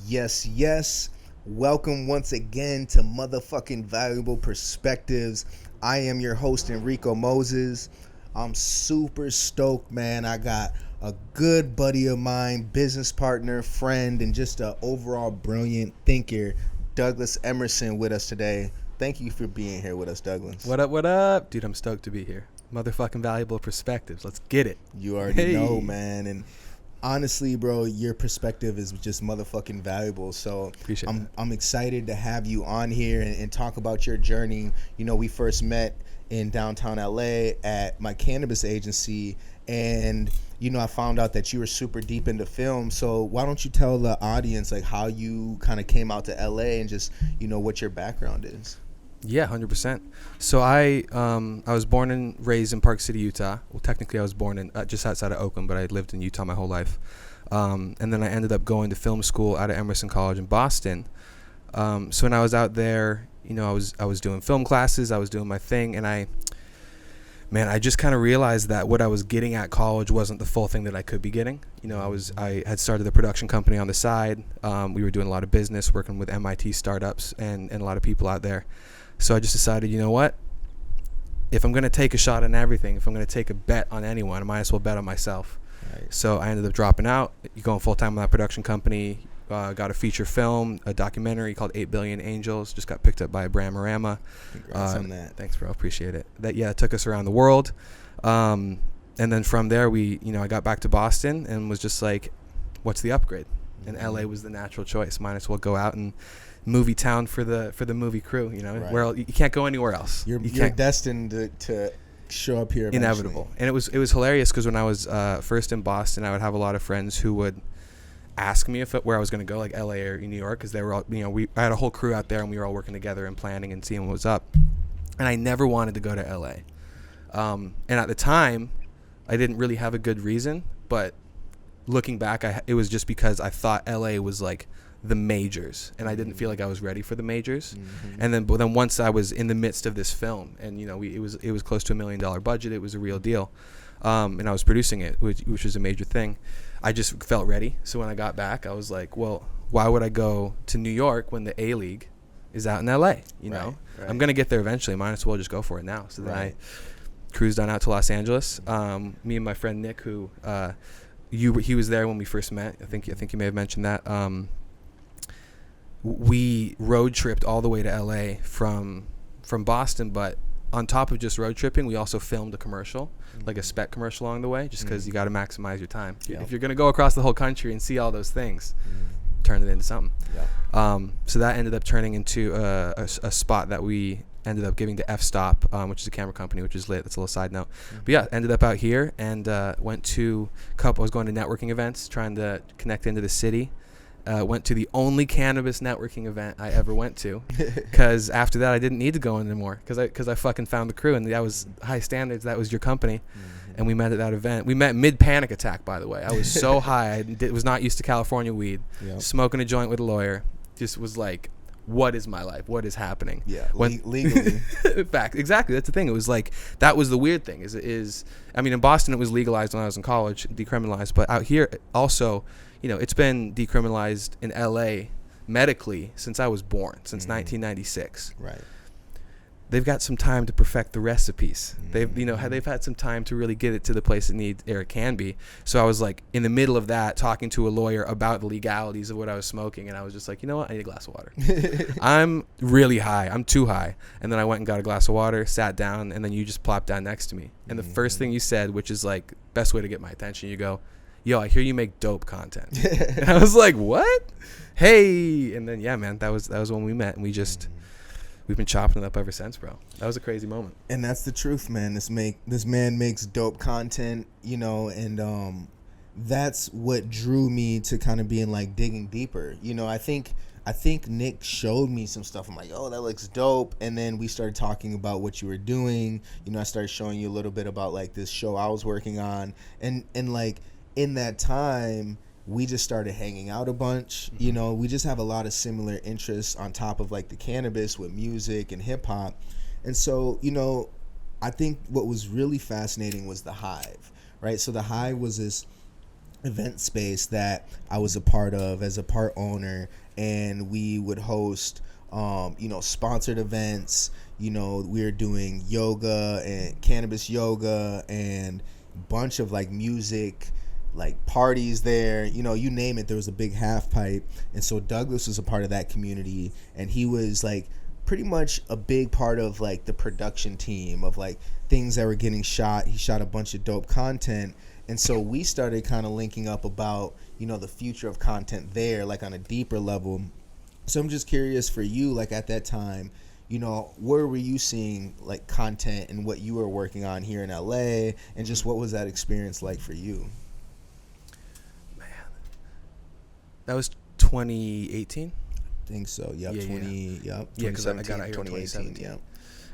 Yes, yes. Welcome once again to Motherfucking Valuable Perspectives. I am your host, Enrico Moses. I'm super stoked, man. I got a good buddy of mine, business partner, friend, and just an overall brilliant thinker, Douglas Emerson, with us today. Thank you for being here with us, Douglas. What up, what up? Dude, I'm stoked to be here. Motherfucking Valuable Perspectives. Let's get it. You already know, man. And honestly, bro, your perspective is just motherfucking valuable. So I'm excited to have you on here and talk about your journey. You know, we first met in downtown LA at my cannabis agency, and you know, I found out that you were super deep into film. So why don't you tell the audience like how you kind of came out to LA and just, you know, what your background is? Yeah, 100%. So I was born and raised in Park City, Utah. Well, technically I was born in just outside of Oakland, but I lived in Utah my whole life. And then I ended up going to film school out of Emerson College in Boston. So when I was out there, you know, I was doing film classes, I was doing my thing, and I just kind of realized that what I was getting at college wasn't the full thing that I could be getting. You know, I had started a production company on the side. We were doing a lot of business, working with MIT startups and a lot of people out there. So I just decided, you know what? If I'm going to take a shot on everything, if I'm going to take a bet on anyone, I might as well bet on myself. Right. So I ended up dropping out, going full-time with that production company, got a feature film, a documentary called 8 Billion Angels, just got picked up by Bramorama. Congrats on that. Thanks, bro. Appreciate it. It took us around the world. And then from there, I got back to Boston and was just like, what's the upgrade? And LA was the natural choice. Might as well go out and movie town for the movie crew, you know, right. Where you can't go anywhere else. You're destined to show up here eventually. Inevitable. And it was hilarious because when I was first in Boston, I would have a lot of friends who would ask me where I was going to go, like LA or New York, because they were all, you know, I had a whole crew out there and we were all working together and planning and seeing what was up. And I never wanted to go to LA. And at the time, I didn't really have a good reason, but looking back, it was just because I thought LA was like the majors, and I didn't feel like I was ready for the majors. And then once I was in the midst of this film, and you know, it was close to $1 million budget, it was a real deal, and I was producing it, which was a major thing. I just felt ready. So when I got back, I was like, well, why would I go to New York when the A League is out in LA? You know, right. I'm gonna get there eventually. Might as well just go for it now. So then I cruised on out to Los Angeles. Me and my friend Nick, who he was there when we first met. I think you may have mentioned that. We road tripped all the way to LA from Boston, but on top of just road tripping, we also filmed a commercial, like a spec commercial along the way, just because you got to maximize your time. Yep. If you're going to go across the whole country and see all those things, turn it into something. Yep. So that ended up turning into a spot that we ended up giving to F-Stop, which is a camera company, which is lit. That's a little side note. But yeah, ended up out here and went to I was going to networking events, trying to connect into the city. Went to the only cannabis networking event I ever went to, because after that I didn't need to go anymore, because I fucking found the crew, and that was high standards. That was your company, and we met at that event. We met mid panic attack, by the way. I was so high, I was not used to California weed. Smoking a joint with a lawyer, just was like, what is my life? What is happening? Yeah, legally. Fact, exactly. That's the thing. It was like, that was the weird thing. I mean, in Boston it was legalized when I was in college, decriminalized, but out here also, you know, it's been decriminalized in LA medically since I was born, since 1996. Right. They've got some time to perfect the recipes. They've had some time to really get it to the place it needs, or it can be. So I was like in the middle of that, talking to a lawyer about the legalities of what I was smoking, and I was just like, you know what? I need a glass of water. I'm really high. I'm too high. And then I went and got a glass of water, sat down, and then you just plopped down next to me. And the first thing you said, which is like best way to get my attention, you go, yo, I hear you make dope content. And I was like, what? Hey. And then, yeah, man, that was when we met, and we've been chopping it up ever since, bro. That was a crazy moment. And that's the truth, man. This man makes dope content, you know, and that's what drew me to kind of being like digging deeper. You know, I think Nick showed me some stuff. I'm like, oh, that looks dope. And then we started talking about what you were doing. You know, I started showing you a little bit about like this show I was working on, and like in that time, we just started hanging out a bunch. You know, we just have a lot of similar interests on top of like the cannabis with music and hip hop. And so, you know, I think what was really fascinating was the Hive, right? So the Hive was this event space that I was a part of as a part owner, and we would host sponsored events. We were doing yoga and cannabis yoga and bunch of like music like parties there, you name it, there was a big half pipe. And so Douglas was a part of that community, and he was like pretty much a big part of like the production team of like things that were getting shot. He shot a bunch of dope content. And so we started kind of linking up about, the future of content there, like on a deeper level. So I'm just curious for you, like at that time, where were you seeing like content and what you were working on here in LA, and just what was that experience like for you? Man, that was 2018. I think so. Yep. Yeah, 20. yeah. Yep. Yeah, because I got out here in 2018. 2017. Yep.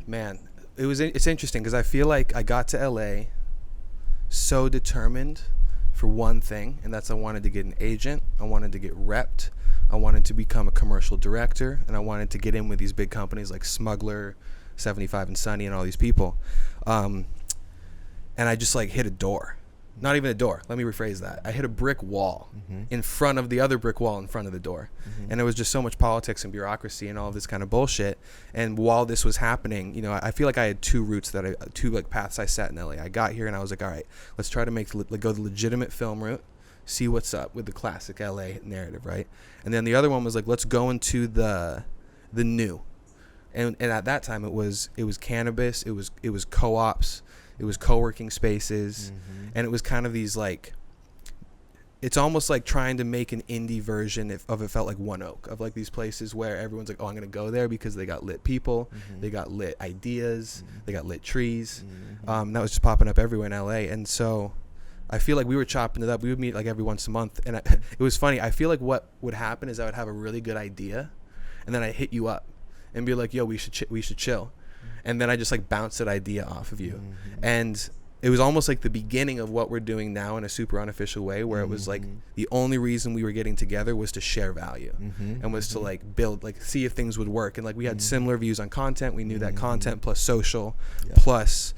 Man, it's interesting because I feel like I got to LA so determined for one thing, and that's I wanted to get an agent, I wanted to get repped, I wanted to become a commercial director, and I wanted to get in with these big companies like Smuggler, 75 and Sunny, and all these people. And I just like hit a door. Not even a door. Let me rephrase that. I hit a brick wall in front of the other brick wall in front of the door. And it was just so much politics and bureaucracy and all this kind of bullshit. And while this was happening, I feel like I had two like paths I set in LA. I got here and I was like, all right, let's try to go the legitimate film route, see what's up with the classic LA narrative, right? And then the other one was like, let's go into the new. And at that time it was cannabis, it was co-ops, it was co-working spaces, and it was kind of these like, it's almost like trying to make an indie version of it felt like One Oak, of like these places where everyone's like, oh, I'm going to go there because they got lit people, they got lit ideas, they got lit trees. That was just popping up everywhere in LA. And so I feel like we were chopping it up. We would meet like every once a month. And it was funny. I feel like what would happen is I would have a really good idea, and then I hit you up and be like, yo, we should chill. And then I just like bounce that idea off of you. And it was almost like the beginning of what we're doing now in a super unofficial way, where it was like the only reason we were getting together was to share value and was to like build, like see if things would work. And like we had similar views on content. We knew that content plus social plus,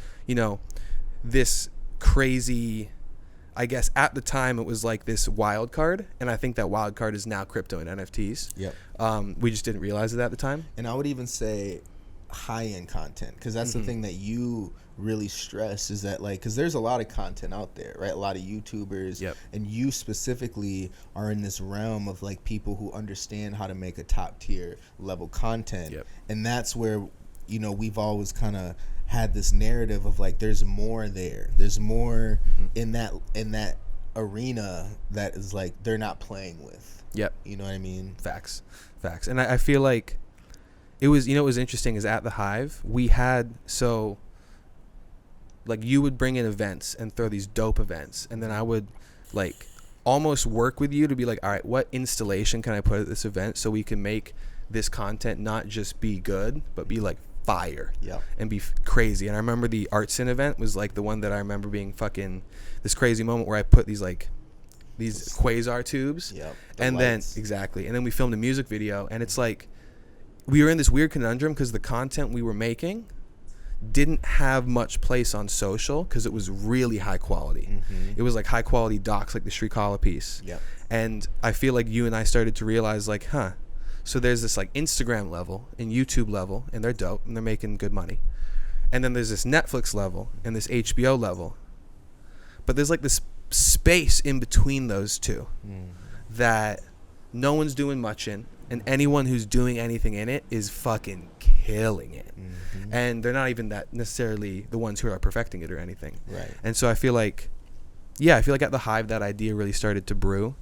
this crazy, I guess at the time it was like this wild card. And I think that wild card is now crypto and NFTs. Yep. We just didn't realize it at the time. And I would even say high-end content, because that's the thing that you really stress, is that like, because there's a lot of content out there, right? A lot of YouTubers, and you specifically are in this realm of like people who understand how to make a top tier level content. And that's where we've always kind of had this narrative of like there's more there's more in that arena that is like they're not playing with. You know what I mean? Facts. And I feel like it was, what was interesting is at the Hive, we had, so like you would bring in events and throw these dope events, and then I would like almost work with you to be like, all right, what installation can I put at this event so we can make this content not just be good, but be like fire and be crazy. And I remember the Artsin event was like the one that I remember being fucking this crazy moment where I put these quasar tubes and lights. And then we filmed a music video, and it's like we were in this weird conundrum because the content we were making didn't have much place on social because it was really high quality. It was like high quality docs, like the Shrikala piece. And I feel like you and I started to realize like, so there's this like Instagram level and YouTube level, and they're dope and they're making good money. And then there's this Netflix level and this HBO level. But there's like this space in between those two that no one's doing much in. And anyone who's doing anything in it is fucking killing it. And they're not even that necessarily the ones who are perfecting it or anything. And so I feel like at the Hive, that idea really started to brew.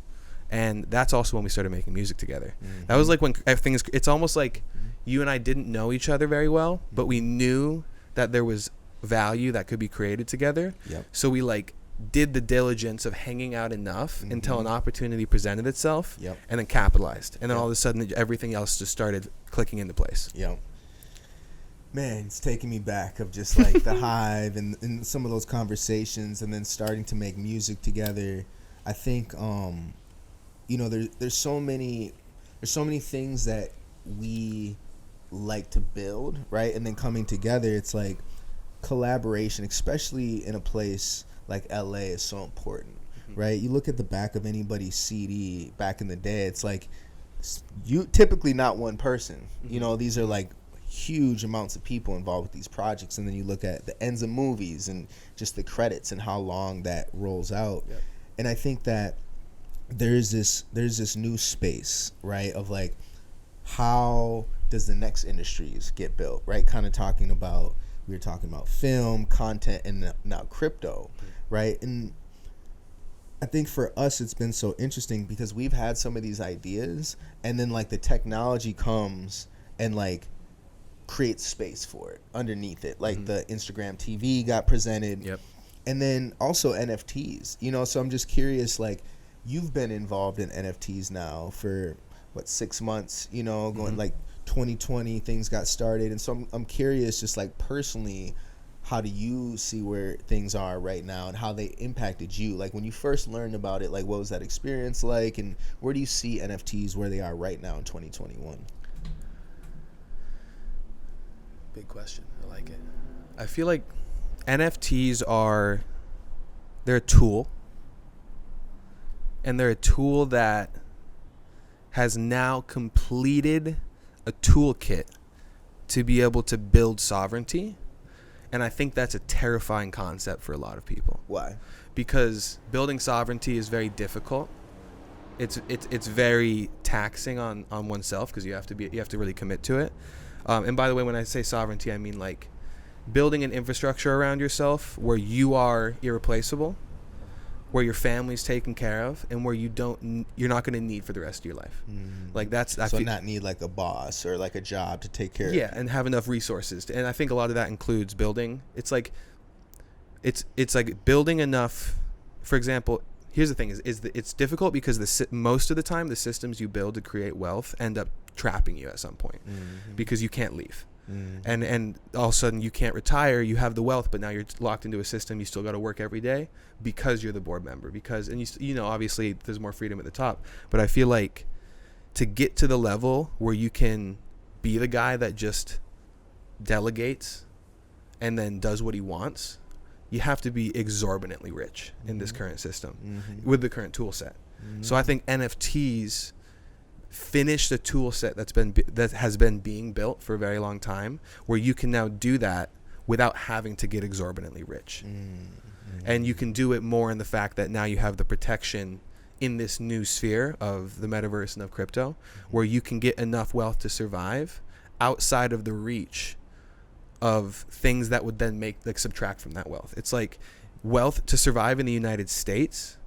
And that's also when we started making music together. That was like when it's almost like you and I didn't know each other very well, but we knew that there was value that could be created together. So we like did the diligence of hanging out enough until an opportunity presented itself, and then capitalized, and then all of a sudden everything else just started clicking into place. Man, it's taking me back of just like the Hive and some of those conversations, and then starting to make music together. I think there's so many things that we like to build, right? And then coming together, it's like collaboration, especially in a place like LA, is so important, right? You look at the back of anybody's CD back in the day, it's like you typically not one person. You know, these are like huge amounts of people involved with these projects, and then you look at the ends of movies and just the credits and how long that rolls out. And I think that there's this new space, right, of like, how does the next industries get built, right? Kind of talking about, we were talking about film, content, and now crypto, right? And I think for us, it's been so interesting because we've had some of these ideas, and then like the technology comes and like creates space for it underneath it. Like the Instagram TV got presented. And then also NFTs, you know, so I'm just curious, like, you've been involved in NFTs now for what, 6 months, you know, going like 2020 things got started. And so I'm curious, just like personally, how do you see where things are right now and how they impacted you? Like when you first learned about it, like what was that experience like, and where do you see NFTs where they are right now in 2021? Big question. I like it. I feel like NFTs are, they're a tool, and they're a tool that has now completed a toolkit to be able to build sovereignty. And I think that's a terrifying concept for a lot of people. Why? Because building sovereignty is very difficult. It's very taxing on oneself, because you have to really commit to it. And by the way, when I say sovereignty, I mean like building an infrastructure around yourself where you are irreplaceable, where your family's taken care of, and where you're not going to need for the rest of your life. Like that's so not need like a boss or like a job to take care of. Yeah, and have enough resources. And I think a lot of that includes building. It's like building enough. For example, here's the thing: it's difficult because most of the time the systems you build to create wealth end up trapping you at some point because you can't leave. And all of a sudden you can't retire. You have the wealth, but now you're locked into a system. You still got to work every day because you're the board member. And you know, obviously there's more freedom at the top. But I feel like to get to the level where you can be the guy that just delegates and then does what he wants, you have to be exorbitantly rich in this current system with the current tool set. So I think NFTs finish the tool set that has been being built for a very long time, where you can now do that without having to get exorbitantly rich. And you can do it more in the fact that now you have the protection in this new sphere of the metaverse and of crypto, where you can get enough wealth to survive outside of the reach of things that would then subtract from that wealth. It's like wealth to survive in the United States,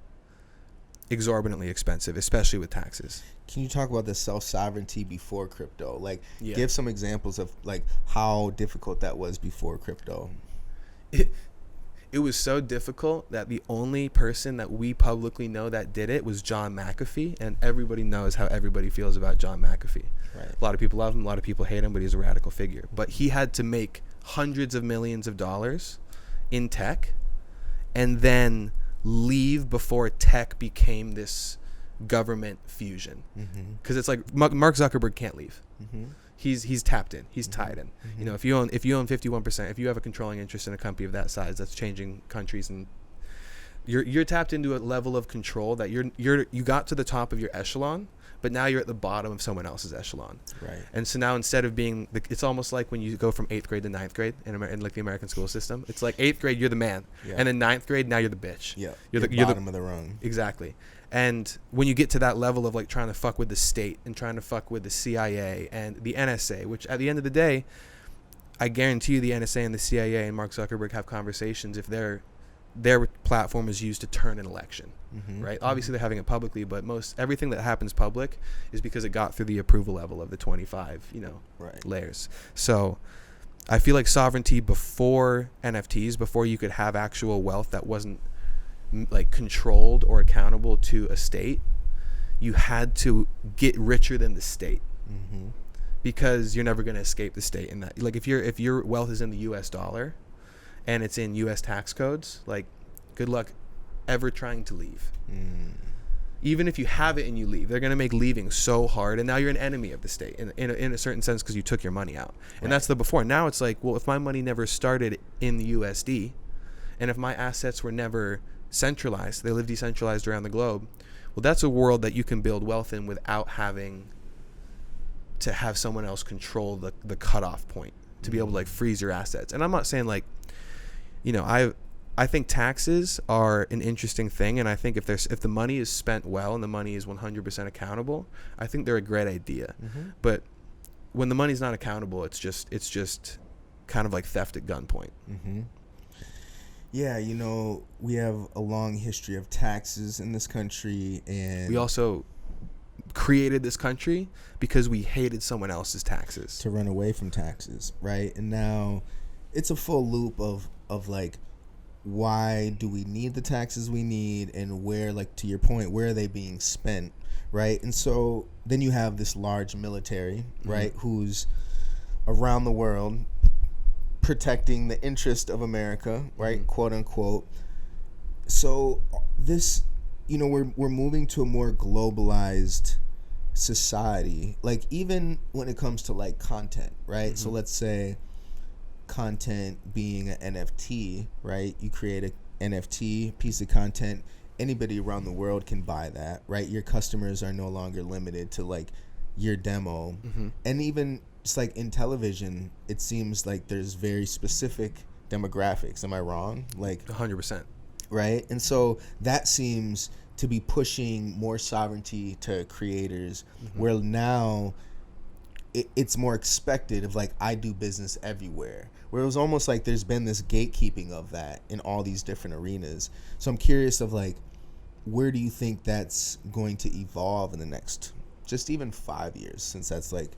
exorbitantly expensive, especially with taxes. Can you talk about the self-sovereignty before crypto? Like, give some examples of like how difficult that was before crypto. It was so difficult that the only person that we publicly know that did it was John McAfee, and everybody knows how everybody feels about John McAfee. Right. A lot of people love him, a lot of people hate him, but he's a radical figure. But he had to make hundreds of millions of dollars in tech and then leave before tech became this government fusion. Because it's like Mark Zuckerberg can't leave. He's tapped in. He's tied in. You know, if you own 51%, if you have a controlling interest in a company of that size that's changing countries, and you're tapped into a level of control that you got to the top of your echelon, but now you're at the bottom of someone else's echelon. Right. And so now instead of being it's almost like when you go from 8th grade to 9th grade in like the American school system. It's like 8th grade you're the man, and then 9th grade now you're the bitch. Yeah. You're the bottom of the rung. Exactly. And when you get to that level of like trying to fuck with the state and trying to fuck with the CIA and the NSA, which at the end of the day, I guarantee you the NSA and the CIA and Mark Zuckerberg have conversations if their platform is used to turn an election, right? Obviously they're having it publicly, but everything that happens public is because it got through the approval level of the 25, layers. So I feel like sovereignty before NFTs, before you could have actual wealth that wasn't like controlled or accountable to a state, you had to get richer than the state, because you're never going to escape the state in that. Like if your wealth is in the US dollar and it's in US tax codes, like good luck ever trying to leave. Even if you have it and you leave, they're going to make leaving so hard, and now you're an enemy of the state in a certain sense, because you took your money out. And that's the before. Now it's like, well, if my money never started in the USD, and if my assets were never centralized. They live decentralized around the globe. Well, that's a world that you can build wealth in without having to have someone else control the cutoff point to be able to like freeze your assets. And I'm not saying like, you know, I think taxes are an interesting thing, and I think if the money is spent well and the money is 100% accountable, I think they're a great idea. But when the money's not accountable, it's just kind of like theft at gunpoint. Yeah, you know, we have a long history of taxes in this country, and we also created this country because we hated someone else's taxes to run away from taxes, right? And now it's a full loop of like, why do we need the taxes we need, and where, like to your point, where are they being spent, right? And so then you have this large military, right, who's around the world protecting the interest of America, right, quote unquote. So this, you know, we're moving to a more globalized society, like even when it comes to like content, right? So let's say content being an NFT, right? You create a NFT piece of content, anybody around the world can buy that, right? Your customers are no longer limited to like your demo. And even just like in television, it seems like there's very specific demographics. Am I wrong? Like 100%. Right? And so that seems to be pushing more sovereignty to creators, where now it's more expected of like, I do business everywhere, where it was almost like there's been this gatekeeping of that in all these different arenas. So I'm curious of like, where do you think that's going to evolve in the next just even 5 years, since that's like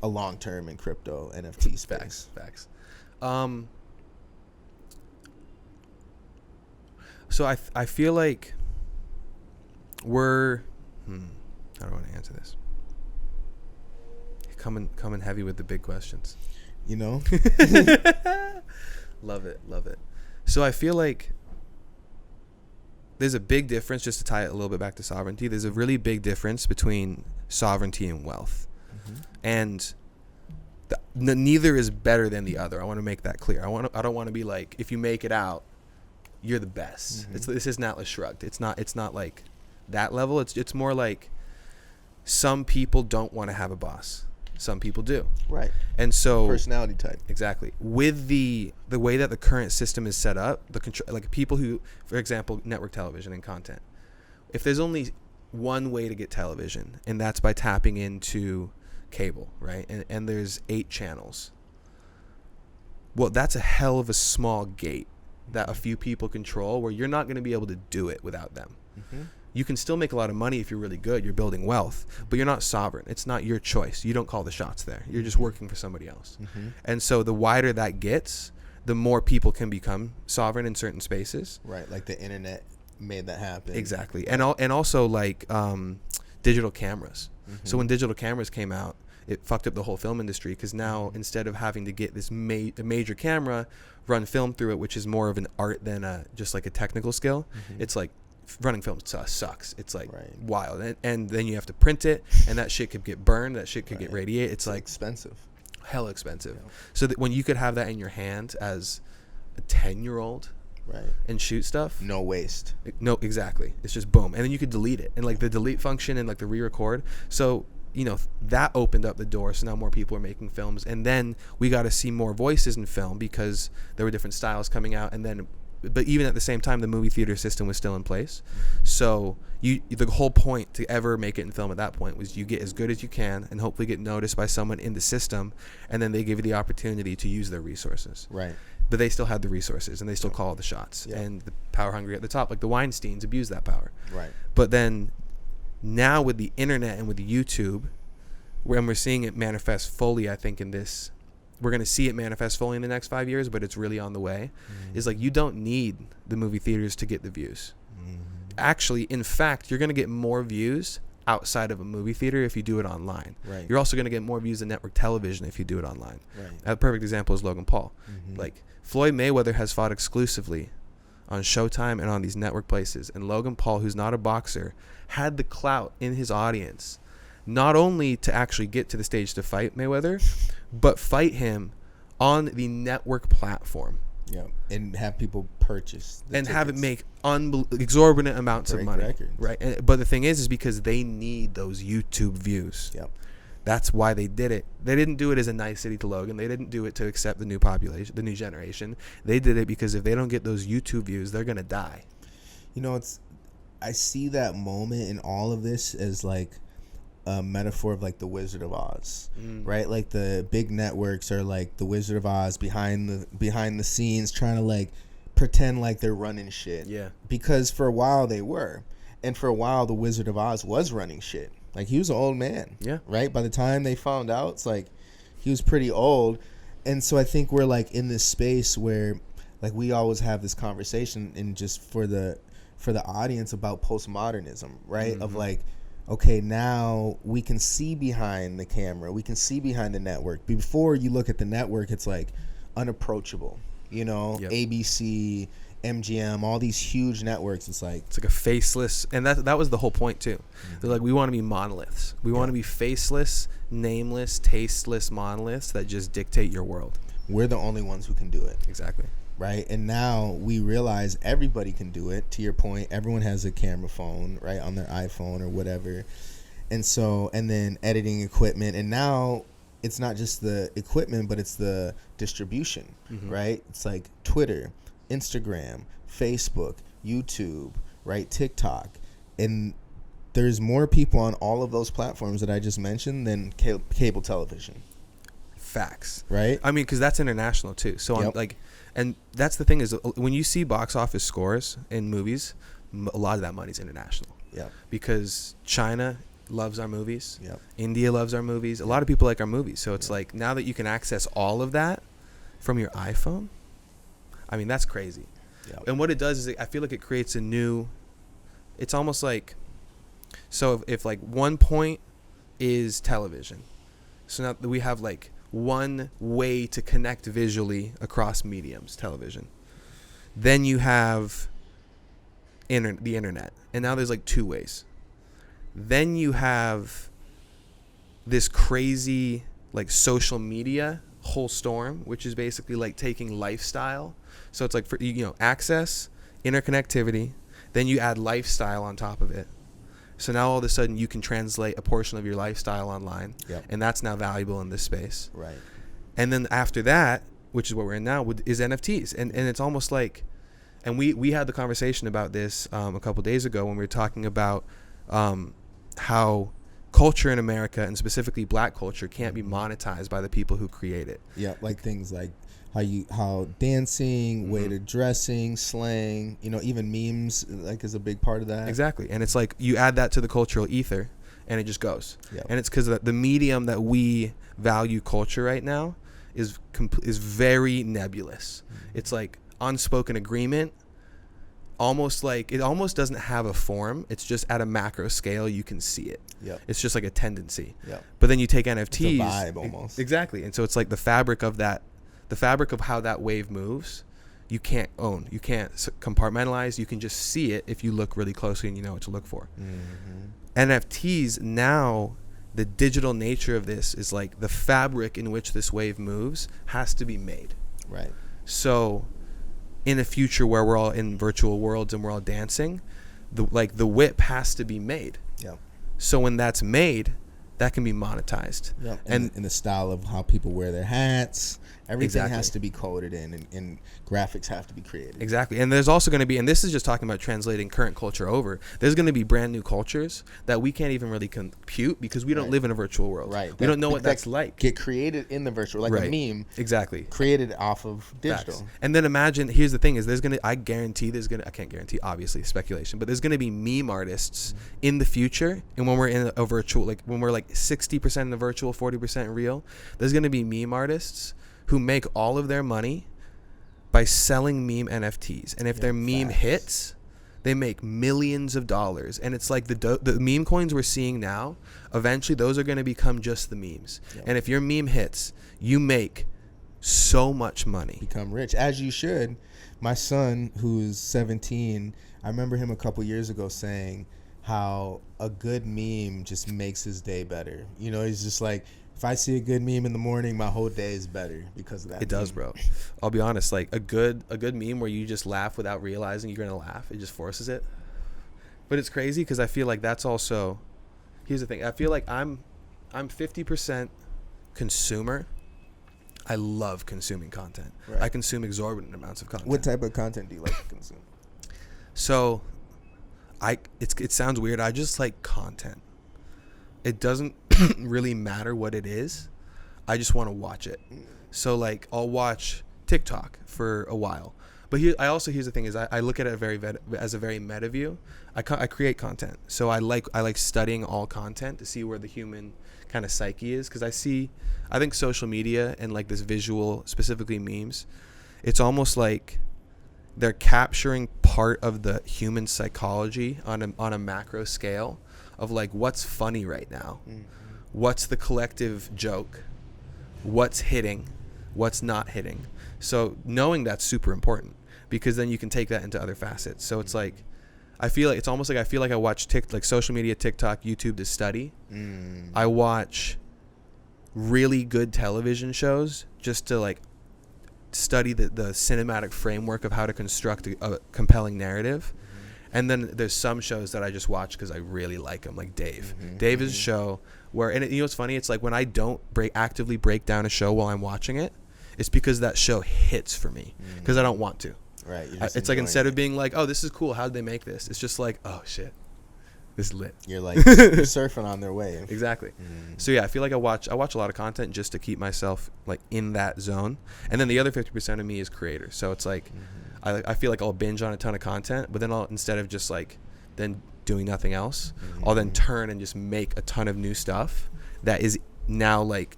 a long term in crypto NFT space? Facts. So I feel like we're how do I want to answer this? Coming heavy with the big questions. You know? Love it. So I feel like there's a big difference, just to tie it a little bit back to sovereignty. There's a really big difference between sovereignty and wealth. And neither is better than the other. I want to make that clear. I don't want to be like, if you make it out, you're the best. This is Atlas Shrugged. It's not like that level. It's more like some people don't want to have a boss. Some people do. Right. And so personality type. Exactly. With the way that the current system is set up, like people who, for example, network television and content. If there's only one way to get television, and that's by tapping into cable, right? And there's 8 channels. Well, that's a hell of a small gate that a few people control, where you're not going to be able to do it without them. You can still make a lot of money if you're really good. You're building wealth, but you're not sovereign. It's not your choice. You don't call the shots there. You're just working for somebody else. And so the wider that gets, the more people can become sovereign in certain spaces. Right, like the internet made that happen. Exactly. And also like digital cameras. So when digital cameras came out, it fucked up the whole film industry, because now instead of having to get this major camera, run film through it, which is more of an art than just like a technical skill, it's like running film sucks. It's like wild. And then you have to print it, and that shit could get burned, that shit could get radiated. It's like expensive. Hella expensive. Yeah. So that when you could have that in your hand as a 10-year-old, and shoot stuff, no waste. No, exactly. It's just boom, and then you could delete it, and like the delete function and like the re-record. So that opened up the door, so now more people are making films, and then we got to see more voices in film because there were different styles coming out, and then but even at the same time, the movie theater system was still in place. So the whole point to ever make it in film at that point was you get as good as you can and hopefully get noticed by someone in the system, and then they give you the opportunity to use their resources. Right. But they still had the resources, and they still call the shots. Yeah. And the power hungry at the top, like the Weinsteins, abused that power. Right. But then now with the internet and with YouTube, when we're seeing it manifest fully, I think in this, we're going to see it manifest fully in the next 5 years, but it's really on the way, is like you don't need the movie theaters to get the views. Actually, in fact, you're going to get more views outside of a movie theater if you do it online. Right. You're also going to get more views in network television if you do it online. Right. A perfect example is Logan Paul. Like Floyd Mayweather has fought exclusively on Showtime and on these network places, and Logan Paul, who's not a boxer, had the clout in his audience not only to actually get to the stage to fight Mayweather, but fight him on the network platform. Yeah, and have people purchase and have it tickets. make exorbitant amounts of Break money, records. right? But the thing is because they need those YouTube views. Yep. That's why they did it. They didn't do it as a nicety to Logan. They didn't do it to accept the new population, the new generation. They did it because if they don't get those YouTube views, they're gonna die. You know, I see that moment in all of this as like a metaphor of like the Wizard of Oz, right? Like the big networks are like the Wizard of Oz behind the scenes, trying to like pretend like they're running shit. Yeah. Because for a while they were, and for a while the Wizard of Oz was running shit. Like he was an old man. Yeah. Right. By the time they found out, it's like he was pretty old, and so I think we're like in this space where like we always have this conversation, and just for the audience about postmodernism, right? Of like, okay, now we can see behind the camera, we can see behind the network. Before you look at the network, it's like unapproachable, you know. Yep. ABC, MGM, all these huge networks. It's like a faceless, and that was the whole point too. They're like, we want to be monoliths. We want to be faceless, nameless, tasteless monoliths that just dictate your world. We're the only ones who can do it. Exactly. Right. And now we realize everybody can do it. To your point, everyone has a camera phone, right, on their iPhone or whatever. And so, and then editing equipment. And now it's not just the equipment, but it's the distribution, right? It's like Twitter, Instagram, Facebook, YouTube, right, TikTok. And there's more people on all of those platforms that I just mentioned than cable television. Facts. Right? I mean, because that's international too. So Yep. I'm like, and that's the thing is when you see box office scores in movies, a lot of that money's international. Yeah. Because China loves our movies. Yep. India loves our movies. A lot of people like our movies. So it's like now that you can access all of that from your iPhone, I mean, that's crazy. Yep. And what it does is I feel like it creates a new, it's almost like, so if like one point is television, so now we have like one way to connect visually across mediums, television. Then you have the internet, and now there's like two ways. Then you have this crazy like social media whole storm, which is basically like taking lifestyle. So it's like for access, interconnectivity, then you add lifestyle on top of it. So now all of a sudden you can translate a portion of your lifestyle online, and that's now valuable in this space. Right. And then after that, which is what we're in now, is NFTs. And it's almost like, and we had the conversation about this a couple days ago when we were talking about how culture in America, and specifically black culture, can't be monetized by the people who create it. Yeah, like things like how dancing, way to dressing, slang, even memes like is a big part of that. Exactly. And it's like you add that to the cultural ether and it just goes. Yep. And it's because the medium that we value culture right now is very nebulous. It's like unspoken agreement, almost like it almost doesn't have a form. It's just at a macro scale you can see it. Yep. It's just like a tendency. Yep. But then you take NFTs. It's a vibe almost. Exactly. And so it's like the fabric of how that wave moves, you can't own. You can't compartmentalize. You can just see it if you look really closely and you know what to look for. NFTs now, the digital nature of this is like the fabric in which this wave moves has to be made. Right. So in a future where we're all in virtual worlds and we're all dancing, the whip has to be made. Yeah. So when that's made, that can be monetized. Yep. And in the style of how people wear their hats, everything has to be coded in, and graphics have to be created. Exactly. And there's also going to be, and this is just talking about translating current culture over, there's going to be brand new cultures that we can't even really compute because we don't live in a virtual world. Right. We don't know what that's like. Get created in the virtual, like a meme. Exactly. Created off of digital. Facts. And then imagine, here's the thing is I can't guarantee, obviously, speculation, but there's going to be meme artists in the future. And when we're in a virtual, like when we're like 60% in the virtual, 40% real, there's going to be meme artists who make all of their money by selling meme NFTs. And if their meme hits, they make millions of dollars. And it's like the meme coins we're seeing now, eventually those are going to become just the memes. Yep. And if your meme hits, you make so much money. Become rich, as you should. My son, who's 17, I remember him a couple years ago saying how a good meme just makes his day better. He's just like, If I see a good meme in the morning, my whole day is better because of that. It does, bro. I'll be honest. Like a good meme where you just laugh without realizing you're gonna laugh. It just forces it. But it's crazy because I feel like that's also. Here's the thing. I feel like I'm 50% consumer. I love consuming content. Right. I consume exorbitant amounts of content. What type of content do you like to consume? So, it sounds weird. I just like content. It doesn't really matter what it is. I just want to watch it. So like I'll watch TikTok for a while. But here's the thing is I look at it as a very meta view. I create content. So I like studying all content to see where the human kind of psyche is, because I think social media and like this visual, specifically memes, it's almost like they're capturing part of the human psychology on a macro scale of like what's funny right now, what's the collective joke, what's hitting, what's not hitting. So knowing that's super important, because then you can take that into other facets. So it's like I feel like I watch social media, TikTok, YouTube to study. I watch really good television shows just to like study the cinematic framework of how to construct a compelling narrative. And then there's some shows that I just watch because I really like them, like Dave. Dave is a show where, and you know what's funny? It's like when I don't actively break down a show while I'm watching it, it's because that show hits for me, because I don't want to. Right. It's like instead of being like, oh, this is cool, how did they make this? It's just like, oh, shit, this is lit. You're like you're surfing on their wave. Exactly. So yeah, I feel like I watch a lot of content just to keep myself like in that zone. And then the other 50% of me is creator. So it's like I feel like I'll binge on a ton of content, but then instead of just like then doing nothing else, I'll then turn and just make a ton of new stuff that is now like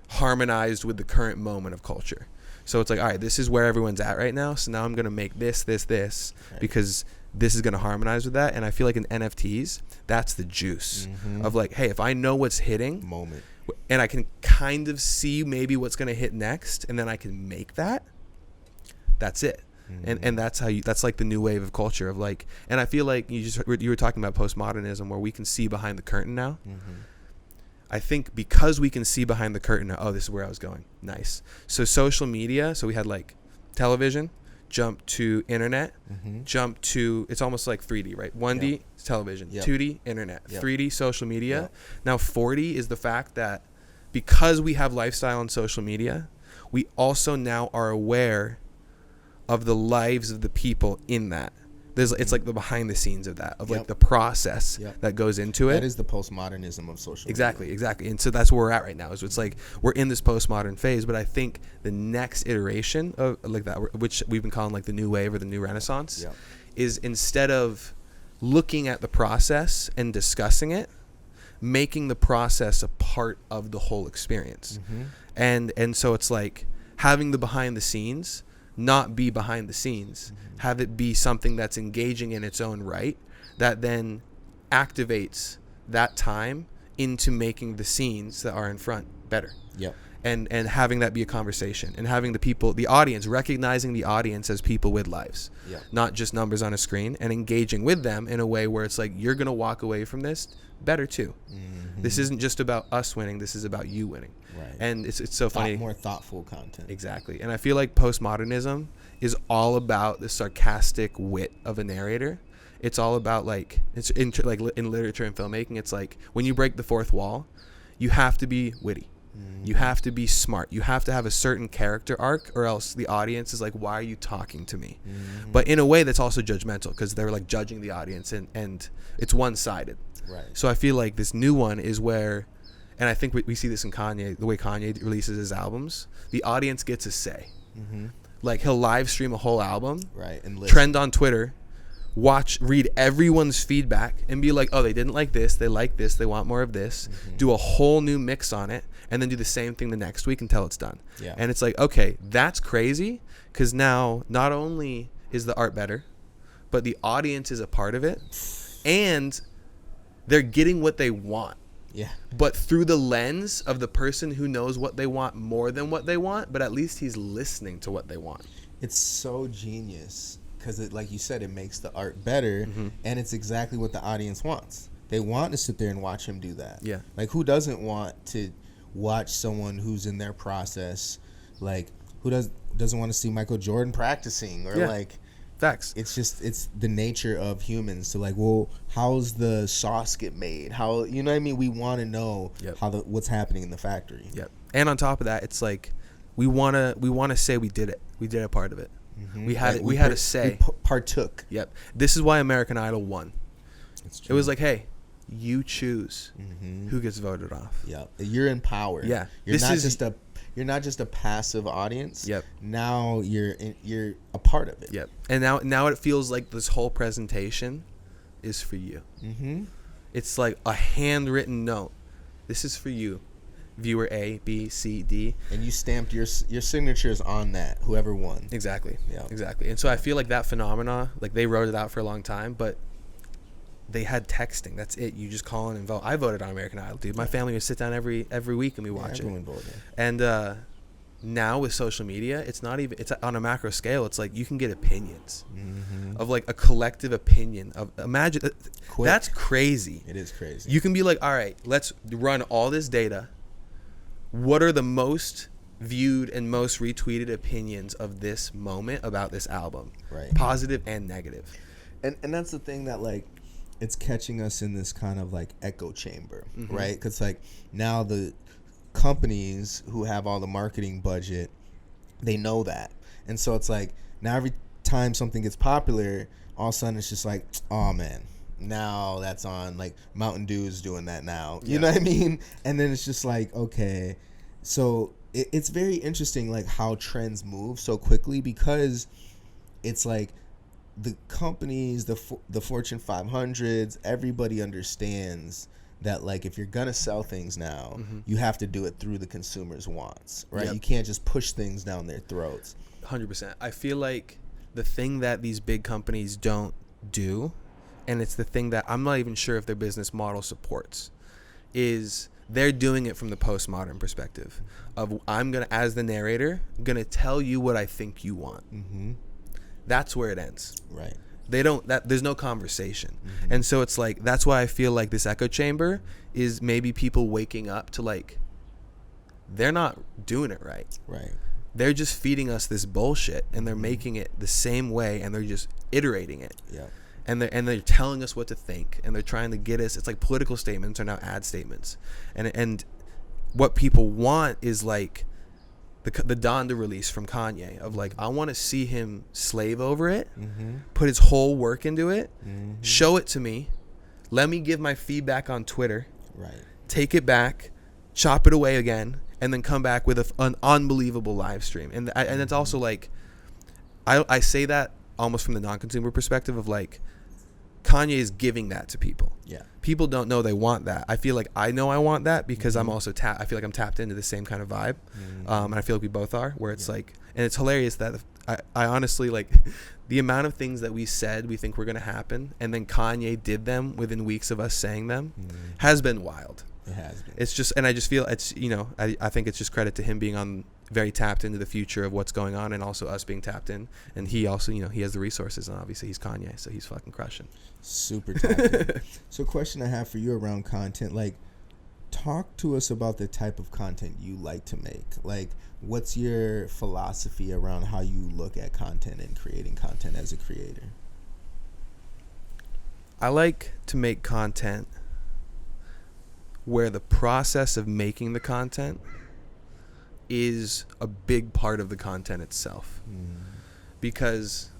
harmonized with the current moment of culture. So it's like, all right, this is where everyone's at right now. So now I'm going to make this, right, because this is going to harmonize with that. And I feel like in NFTs, that's the juice of like, hey, if I know what's hitting moment and I can kind of see maybe what's going to hit next, and then I can make that, that's it. And that's that's like the new wave of culture of like, and I feel like you were talking about postmodernism, where we can see behind the curtain now. I think because we can see behind the curtain now, oh, this is where I was going. Nice. So social media, so we had like television, jump to internet, jump to, it's almost like 3D, right? 1D television, 2D internet, 3D social media. Now 4D is the fact that because we have lifestyle on social media, we also now are aware of the lives of the people in that. It's like the behind the scenes of that, of like the process that goes into it. That is the postmodernism of social media. Exactly. And so that's where we're at right now. So it's like we're in this postmodern phase, but I think the next iteration of like that, which we've been calling like the new wave or the new renaissance, is instead of looking at the process and discussing it, making the process a part of the whole experience. And so it's like having the behind the scenes not be behind the scenes, have it be something that's engaging in its own right, that then activates that time into making the scenes that are in front better. And having that be a conversation, and having the audience, recognizing the audience as people with lives, not just numbers on a screen, and engaging with them in a way where it's like, you're going to walk away from this better too. This isn't just about us winning, this is about you winning. Right. And it's so funny. More thoughtful content. Exactly. And I feel like postmodernism is all about the sarcastic wit of a narrator. It's all about like, it's in literature and filmmaking, it's like when you break the fourth wall, you have to be witty. You have to be smart. You have to have a certain character arc, or else the audience is like, why are you talking to me? But in a way that's also judgmental, because they're like judging the audience, and it's one-sided. Right. So I feel like this new one is where, and I think we see this in Kanye, the way Kanye releases his albums, the audience gets a say. Like he'll live stream a whole album, right, and trend on Twitter, read everyone's feedback, and be like, oh, they didn't like this, they like this, they want more of this, do a whole new mix on it, and then do the same thing the next week until it's done. And it's like, okay, that's crazy, because now not only is the art better, but the audience is a part of it, and they're getting what they want. But through the lens of the person who knows what they want more than what they want, but at least he's listening to what they want. It's so genius, because it, like you said, it makes the art better, and it's exactly what the audience wants. They want to sit there and watch him do that. Like, who doesn't want to watch someone who's in their process, like who doesn't want to see Michael Jordan practicing or like facts. It's the nature of humans to like, well, how's the sauce get made? How, you know what I mean? We want to know how what's happening in the factory. Yep. And on top of that, it's like we want to say we did it. We did a part of it. Mm-hmm. We had we had a say. We partook. Yep. This is why American Idol won. It was like, hey, you choose who gets voted off. Yeah, you're in power. Yeah, you're not just a passive audience. Yep. Now you're a part of it. Yep. And now it feels like this whole presentation is for you. Mm-hmm. It's like a handwritten note. This is for you, viewer A, B, C, D. And you stamped your signatures on that. Whoever won. Exactly. Yeah. Exactly. And so I feel like that phenomena, like they wrote it out for a long time, but they had texting. That's it. You just call in and vote. I voted on American Idol, dude. My family would sit down every week and we watch it. Everyone voted. And now with social media, it's not even. It's on a macro scale. It's like you can get opinions of like a collective opinion of. Imagine that's crazy. It is crazy. You can be like, all right, let's run all this data. What are the most viewed and most retweeted opinions of this moment about this album? Right. Positive and negative. And that's the thing that like. It's catching us in this kind of like echo chamber, right? Because like now the companies who have all the marketing budget, they know that. And so it's like now every time something gets popular, all of a sudden it's just like, oh man, now that's on, like Mountain Dew is doing that now. You know what I mean? And then it's just like, okay. So it's very interesting like how trends move so quickly because it's like, the companies, the Fortune 500s, everybody understands that like if you're gonna sell things now, you have to do it through the consumer's wants, right? Yep. You can't just push things down their throats. 100%. I feel like the thing that these big companies don't do, and it's the thing that I'm not even sure if their business model supports, is they're doing it from the postmodern perspective of I'm gonna, as the narrator, gonna tell you what I think you want. That's where it ends. Right. They don't. There's no conversation, and so it's like that's why I feel like this echo chamber is maybe people waking up to like they're not doing it right. Right. They're just feeding us this bullshit, and they're making it the same way, and they're just iterating it. Yeah. And they're telling us what to think, and they're trying to get us. It's like political statements are now ad statements, and what people want is like. The Donda release from Kanye of like I want to see him slave over it, put his whole work into it, show it to me, let me give my feedback on Twitter, right? Take it back, chop it away again, and then come back with an unbelievable live stream. And it's also like I say that almost from the non-consumer perspective of like Kanye is giving that to people. Yeah. People don't know they want that. I feel like I know I want that because I'm also I feel like I'm tapped into the same kind of vibe. And I feel like we both are, where it's like, and it's hilarious that I honestly like the amount of things that we said we think were going to happen and then Kanye did them within weeks of us saying them has been wild. It has been. It's just, and I just feel it's, you know, I think it's just credit to him being on very tapped into the future of what's going on and also us being tapped in. And he also, you know, he has the resources and obviously he's Kanye, so he's fucking crushing. Super tapped in. So question I have for you around content, like talk to us about the type of content you like to make. Like what's your philosophy around how you look at content and creating content as a creator? I like to make content where the process of making the content is a big part of the content itself. Because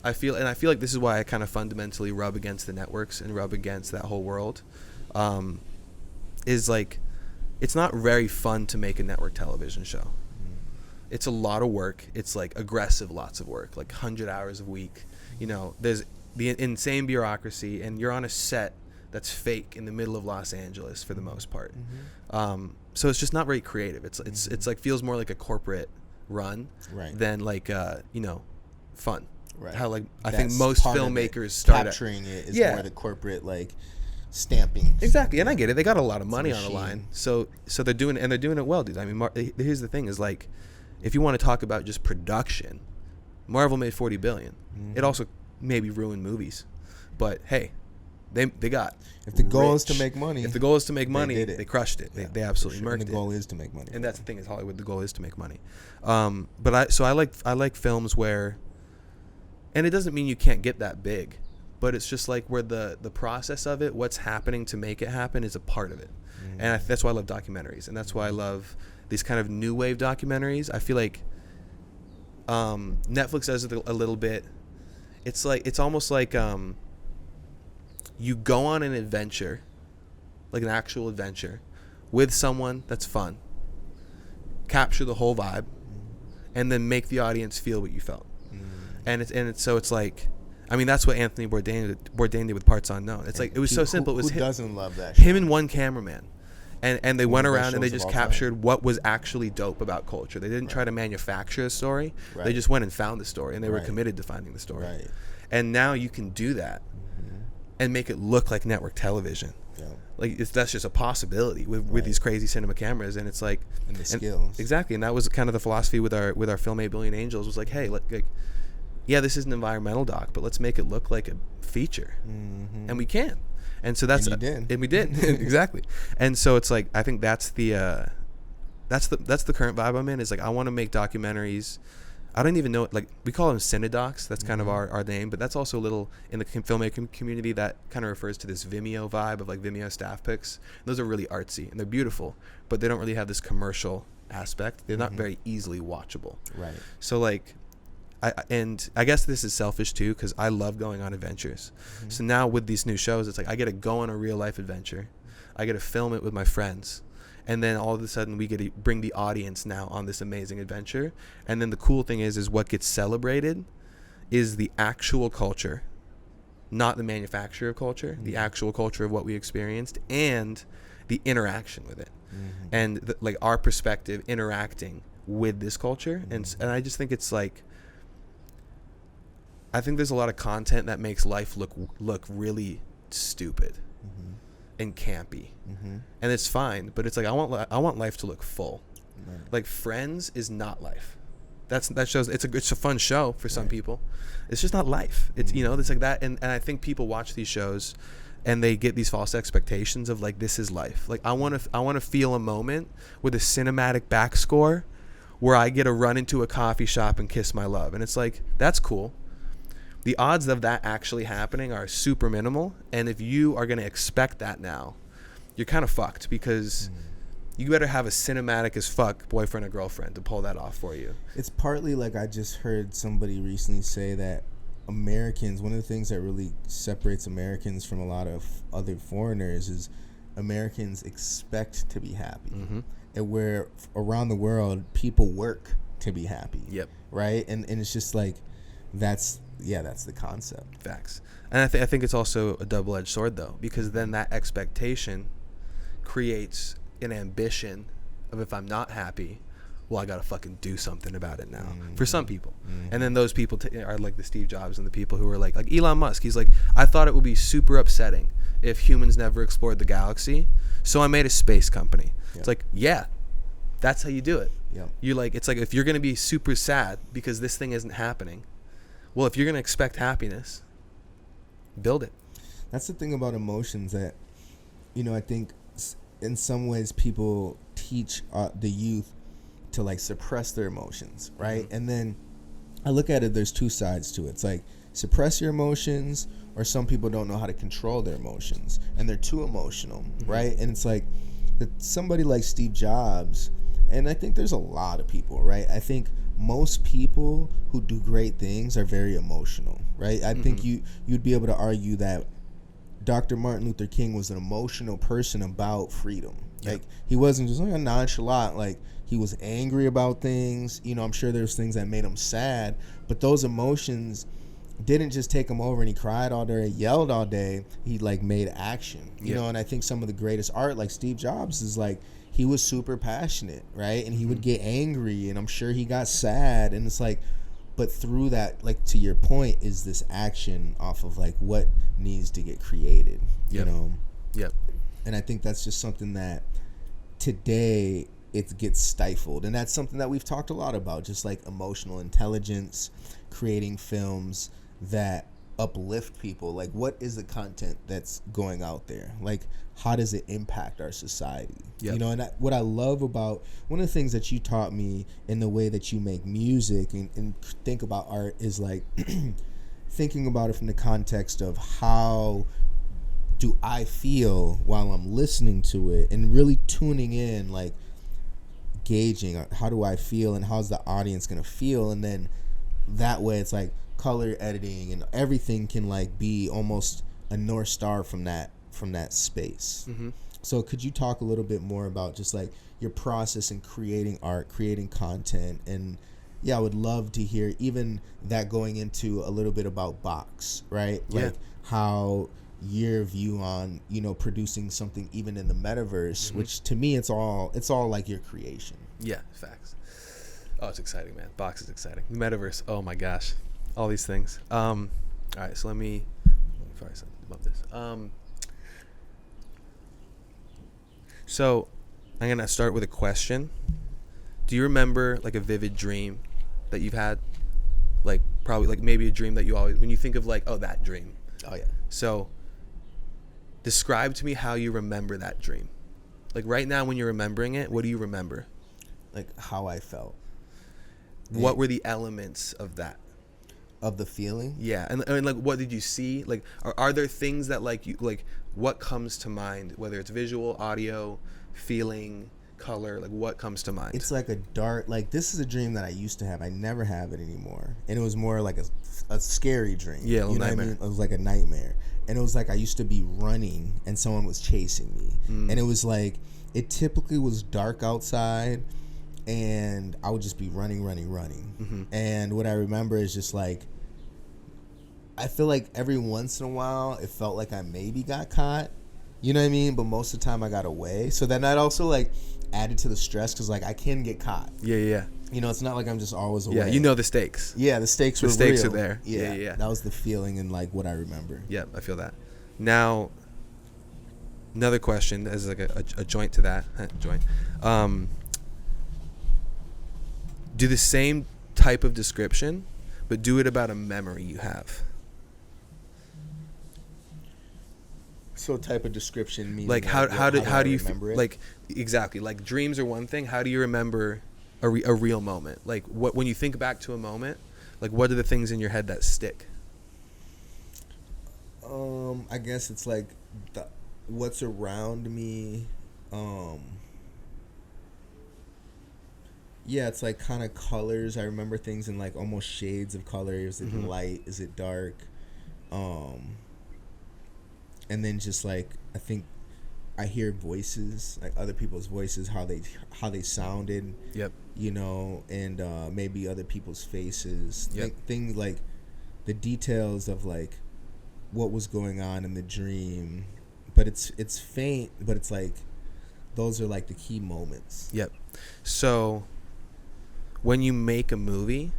I feel like this is why I kind of fundamentally rub against the networks and rub against that whole world, is like it's not very fun to make a network television show. It's a lot of work. It's like aggressive lots of work, like 100 hours a week. You know, there's the insane bureaucracy and you're on a set that's fake in the middle of Los Angeles for the most part. So it's just not very creative. It's like feels more like a corporate run than like you know, fun. Right. How like I That's think most filmmakers start capturing it is more the corporate like stamping. Exactly, and I get it. They got a lot of money on the line, so they're doing it, and they're doing it well, dude. I mean, here's the thing: is like, if you want to talk about just production, Marvel made $40 billion. It also maybe ruined movies, but hey, they got. If the goal rich. is to make money, they crushed it. Yeah, they absolutely sure. murked it. And the goal is to make money. And that's the thing is Hollywood. The goal is to make money. But I like films where, and it doesn't mean you can't get that big, but it's just like where the process of it, what's happening to make it happen, is a part of it. And that's why I love documentaries, and that's why I love these kind of new wave documentaries. I feel like Netflix does it a little bit. It's almost like you go on an adventure, like an actual adventure, with someone that's fun, capture the whole vibe, and then make the audience feel what you felt. And it's like, I mean, that's what Anthony Bourdain did with Parts Unknown. It's like, it was so simple. It was who doesn't love that him show? And one cameraman. And they went around and they just captured what was actually dope about culture. They didn't try to manufacture a story. Right. They just went and found the story, and they were committed to finding the story. Right. And now you can do that and make it look like network television. Yeah. Like that's just a possibility with these crazy cinema cameras, and it's like, and the skills. Exactly, and that was kind of the philosophy with our film 8 Billion Angels, was like, hey, yeah, this is an environmental doc, but let's make it look like a feature, and we can. And so that's and we did exactly. And so it's like, I think that's the current vibe I'm in, is like, I want to make documentaries. I don't even know, like, we call them cinedocs. That's kind of our name, but that's also a little in the filmmaking community that kind of refers to this Vimeo vibe of like Vimeo staff pics. Those are really artsy and they're beautiful, but they don't really have this commercial aspect. They're not very easily watchable. Right. So like, I guess this is selfish too, because I love going on adventures. So now with these new shows, it's like I get to go on a real life adventure. I get to film it with my friends. And then all of a sudden we get to bring the audience now on this amazing adventure. And then the cool thing is what gets celebrated is the actual culture, not the manufacture of culture, the actual culture of what we experienced, and the interaction with it. And like our perspective interacting with this culture. And I just think it's like, I think there's a lot of content that makes life look really stupid and campy, and it's fine. But it's like, I want life to look full. Right. Like Friends is not life. That shows it's a fun show for some people. It's just not life. It's it's like that. And I think people watch these shows and they get these false expectations of like, this is life. Like I want to feel a moment with a cinematic backscore where I get to run into a coffee shop and kiss my love, and it's like, that's cool. The odds of that actually happening are super minimal, and if you are going to expect that now, you're kind of fucked, because you better have a cinematic as fuck boyfriend or girlfriend to pull that off for you. It's partly like, I just heard somebody recently say that Americans, one of the things that really separates Americans from a lot of other foreigners is Americans expect to be happy. And where around the world, people work to be happy. Yep. Right? And it's just like, that's the concept. Facts. And I think it's also a double-edged sword, though, because then that expectation creates an ambition of, if I'm not happy, well, I gotta fucking do something about it now. For some people. And then those people are like the Steve Jobs and the people who are like Elon Musk. He's like, I thought it would be super upsetting if humans never explored the galaxy, so I made a space company. It's like, yeah, that's how you do it. You're like, it's like, if you're gonna be super sad because this thing isn't happening, well, if you're going to expect happiness, build it. That's the thing about emotions that, I think in some ways people teach the youth to like suppress their emotions, right? And then I look at it, there's two sides to it. It's like, suppress your emotions, or some people don't know how to control their emotions and they're too emotional, right? And it's like somebody like Steve Jobs, and I think there's a lot of people, right? I think most people who do great things are very emotional, right? I think you'd be able to argue that Dr. Martin Luther King was an emotional person about freedom. Like, he wasn't just like a nonchalant, like, he was angry about things. I'm sure there's things that made him sad, but those emotions didn't just take him over and he cried all day, yelled all day. He like made action, and I think some of the greatest art, like Steve Jobs, is like, he was super passionate, right? And he would get angry, and I'm sure he got sad, and it's like, but through that, like, to your point, is this action off of like what needs to get created, And I think that's just something that today it gets stifled, and that's something that we've talked a lot about, just like emotional intelligence, creating films that uplift people? Like, what is the content that's going out there? Like, how does it impact our society? Yep. You know, and what I love about one of the things that you taught me in the way that you make music and think about art is like thinking about it from the context of how do I feel while I'm listening to it, and really tuning in, like gauging how do I feel and how's the audience gonna feel, and then that way it's like color editing and everything can like be almost a North Star from that space. Mm-hmm. So could you talk a little bit more about just like your process in creating art, creating content? And yeah, I would love to hear even that going into a little bit about Box, right? Yeah. Like how your view on, you know, producing something even in the metaverse, Mm-hmm. which to me it's all like your creation. Yeah, facts. Oh, it's exciting, man. Box is exciting. Metaverse. Oh my gosh, all these things. All right, so let me above this. So I'm gonna start with a question. Do you remember like a vivid dream that you've had? Like probably like maybe a dream that you always, when you think of like, oh, that dream. Oh yeah. So describe to me how you remember that dream. Like right now when you're remembering it, what do you remember? Like how I felt. What were the elements of that? Of the feeling? Yeah, and like what did you see? Like are there things that like you like what comes to mind, whether it's visual, audio, feeling, color, like what comes to mind? It's like a dark, like this is a dream that I used to have. I never have it anymore. And it was more like a scary dream. Yeah, a you know nightmare. what I mean? It was like a nightmare. And it was like I used to be running and someone was chasing me. And it was like, it typically was dark outside and I would just be running. Mm-hmm. And what I remember is just like, I feel like every once in a while it felt like I maybe got caught. You know what I mean? But most of the time I got away. So then that also like added to the stress because like I can get caught. Yeah. You know, it's not like I'm just always away. Yeah, you know the stakes. Yeah, the stakes were The stakes real. are there. Yeah. Yeah. That was the feeling and like what I remember. Yeah, I feel that. Now, another question as like a joint to that. Joint. Do the same type of description, but do it about a memory you have. So type of description means Like how do you remember it? like exactly like dreams are one thing. How do you remember a real moment? Like what when you think back to a moment, like what are the things in your head that stick? I guess it's like what's around me. Yeah, it's like kind of colors. I remember things in like almost shades of color. Is it light? Is it dark? And then just like I think I hear voices, like other people's voices, how they sounded. Yep. You know, and maybe other people's faces. Yep. Things like the details of like what was going on in the dream, but it's faint, but it's like those are like the key moments. Yep. So when you make a movie,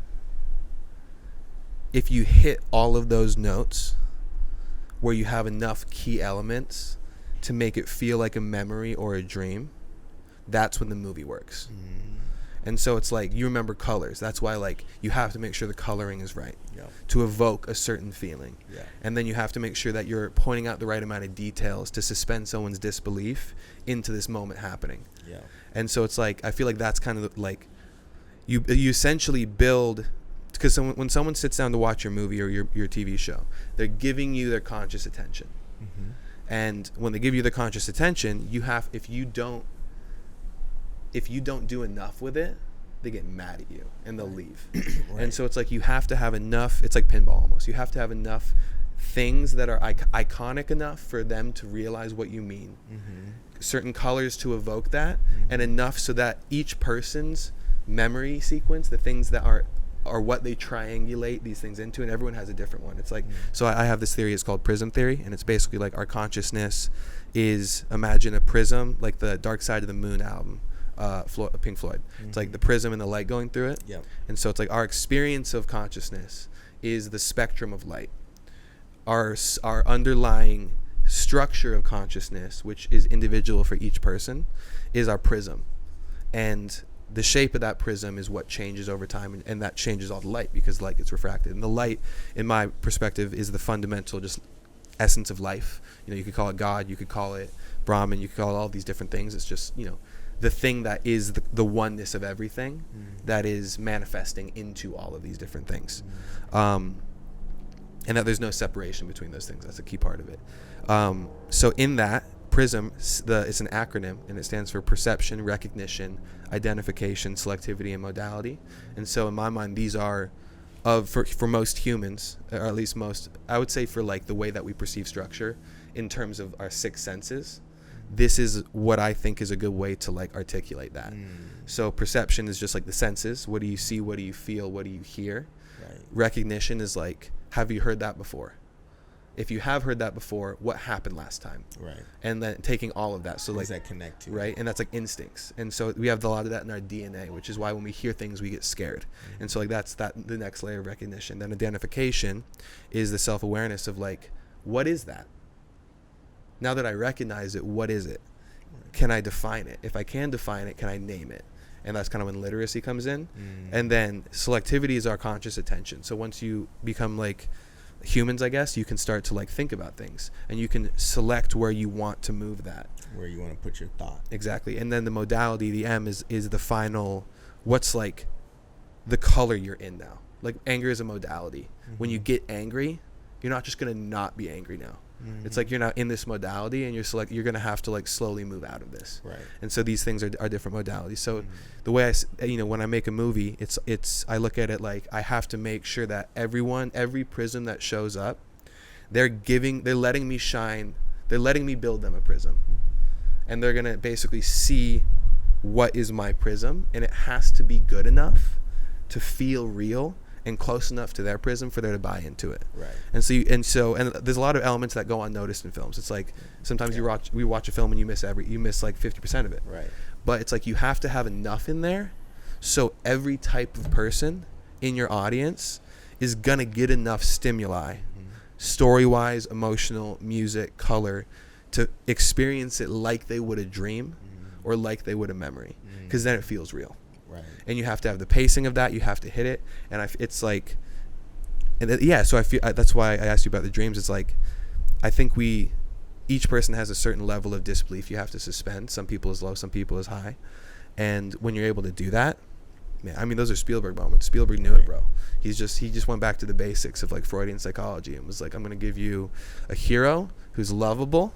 if you hit all of those notes where you have enough key elements to make it feel like a memory or a dream, that's when the movie works. And so it's like you remember colors. That's why like you have to make sure the coloring is right to evoke a certain feeling. Yeah. And then you have to make sure that you're pointing out the right amount of details to suspend someone's disbelief into this moment happening. Yeah. And so it's like I feel like that's kind of like you essentially build, because when someone sits down to watch your movie or your TV show, they're giving you their conscious attention. And when they give you the conscious attention, you have if you don't do enough with it, they get mad at you and they'll leave. Right. And so it's like you have to have enough, it's like pinball almost. You have to have enough things that are iconic enough for them to realize what you mean. Certain colors to evoke that, and enough so that each person's memory sequence, the things that are what they triangulate these things into, and everyone has a different one. It's like, so I have this theory, it's called Prism Theory, and it's basically like our consciousness is, imagine a prism, like the Dark Side of the Moon album, Pink Floyd. It's like the prism and the light going through it. Yep. And so it's like our experience of consciousness is the spectrum of light. Our underlying structure of consciousness, which is individual for each person, is our prism. And the shape of that prism is what changes over time, and that changes all the light, because light gets refracted. And the light, in my perspective, is the fundamental just essence of life. You know, you could call it God, you could call it Brahman, you could call it all these different things. It's just, you know, the thing that is the oneness of everything that is manifesting into all of these different things. And that there's no separation between those things. That's a key part of it. So in that, Prism, it's an acronym, and it stands for perception, recognition, identification, selectivity, and modality. And so in my mind, these are, for most humans, or at least most, I would say for like the way that we perceive structure in terms of our six senses, this is what I think is a good way to like articulate that. So perception is just like the senses. What do you see? What do you feel? What do you hear? Right. Recognition is like, have you heard that before? If you have heard that before, what happened last time? Right. And then taking all of that. So like, does that connect to? Right. And that's like instincts. And so we have a lot of that in our DNA, which is why when we hear things, we get scared. And so like that's the next layer of recognition. Then identification is the self-awareness of like, what is that? Now that I recognize it, what is it? Can I define it? If I can define it, can I name it? And that's kind of when literacy comes in. And then selectivity is our conscious attention. So once you become like humans, I guess, you can start to like think about things, and you can select where you want to move that, where you want to put your thought. Exactly. And then the modality, the M, is the final, what's like the color you're in now. Like anger is a modality. When you get angry, you're not just going to not be angry now. It's like you're now in this modality, and you're going to have to like slowly move out of this. Right. And so these things are different modalities. So the way when I make a movie, I look at it like I have to make sure that every prism that shows up, they're letting me shine. They're letting me build them a prism. And they're going to basically see what is my prism, and it has to be good enough to feel real and close enough to their prism for there to buy into it. Right. And so there's a lot of elements that go unnoticed in films. It's like sometimes we watch a film and you miss like 50% of it. Right. But it's like you have to have enough in there so every type of person in your audience is gonna get enough stimuli, story-wise, emotional, music, color, to experience it like they would a dream or like they would a memory, because then it feels real. Right. And you have to have the pacing of that. You have to hit it. And it's like, so I feel that's why I asked you about the dreams. It's like, I think each person has a certain level of disbelief you have to suspend. Some people is low, some people is high. And when you're able to do that, man, I mean, those are Spielberg moments. Spielberg knew it, bro. He just went back to the basics of like Freudian psychology and was like, I'm going to give you a hero who's lovable.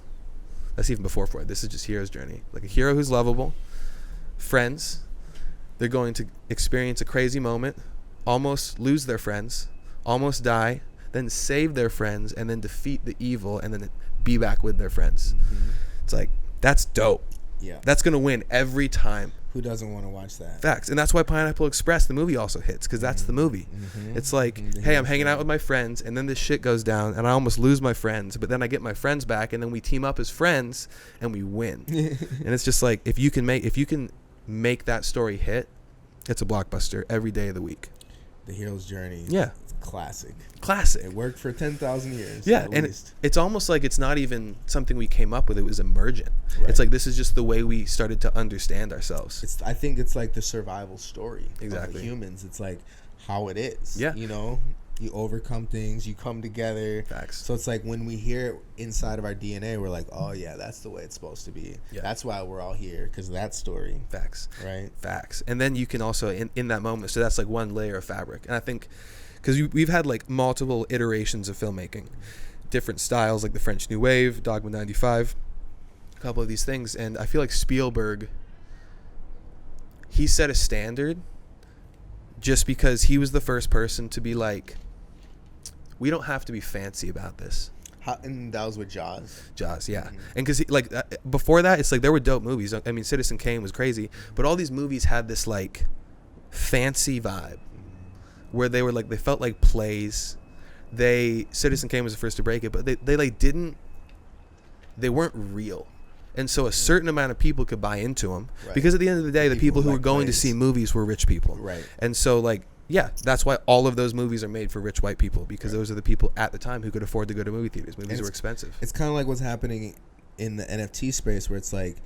That's even before Freud. This is just hero's journey. Like a hero who's lovable, friends. They're going to experience a crazy moment, almost lose their friends, almost die, then save their friends, and then defeat the evil, and then be back with their friends. It's like, that's dope. Yeah. That's going to win every time. Who doesn't want to watch that? Facts. And that's why Pineapple Express, the movie, also hits, because that's the movie. It's like, hey, I'm hanging out with my friends, and then this shit goes down, and I almost lose my friends, but then I get my friends back, and then we team up as friends, and we win. And it's just like, if you can make that story hit, it's a blockbuster every day of the week. The hero's journey. Yeah. It's classic. It worked for 10,000 years. Yeah. And it's almost like it's not even something we came up with. It was emergent. Right. It's like this is just the way we started to understand ourselves. I think it's like the survival story. Exactly. Of humans. It's like how it is. Yeah. You know? You overcome things, you come together. Facts. So it's like when we hear it inside of our DNA, we're like, oh yeah, that's the way it's supposed to be. Yeah. That's why we're all here, because of that story. Facts. Right? Facts. And then you can also, in that moment, so that's like one layer of fabric. And I think, because we've had like multiple iterations of filmmaking, different styles, like the French New Wave, Dogma 95, a couple of these things. And I feel like Spielberg, he set a standard just because he was the first person to be like, we don't have to be fancy about this. And that was with Jaws? Jaws, yeah. And because before that, it's like there were dope movies. I mean, Citizen Kane was crazy. But all these movies had this like fancy vibe where they were like, they felt like plays. Citizen Kane was the first to break it, but they weren't real. And so a certain amount of people could buy into them. Right. Because at the end of the day, the people who were going to see movies were rich people. Right. And so like, yeah, that's why all of those movies are made for rich white people, because those are the people at the time who could afford to go to movie theaters. Movies were expensive. It's kind of like what's happening in the NFT space, where it's like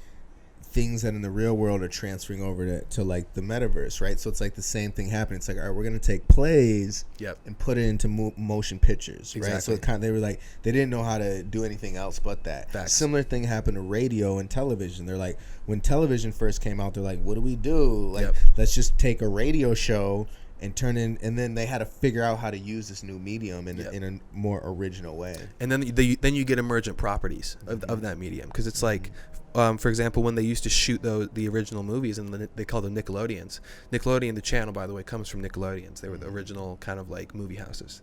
things that in the real world are transferring over to like the metaverse, right? So it's like the same thing happening. It's like, all right, we're gonna take plays and put it into motion pictures, right? So it they were like, they didn't know how to do anything else but that. Facts. Similar thing happened to radio and television. They're like, when television first came out, they're like, what do we do? Like, let's just take a radio show and turn in, and then they had to figure out how to use this new medium in a more original way. And then you get emergent properties of that medium, because it's like, for example, when they used to shoot the original movies, and they called them Nickelodeons. Nickelodeon, the channel, by the way, comes from Nickelodeons. They were the original kind of like movie houses.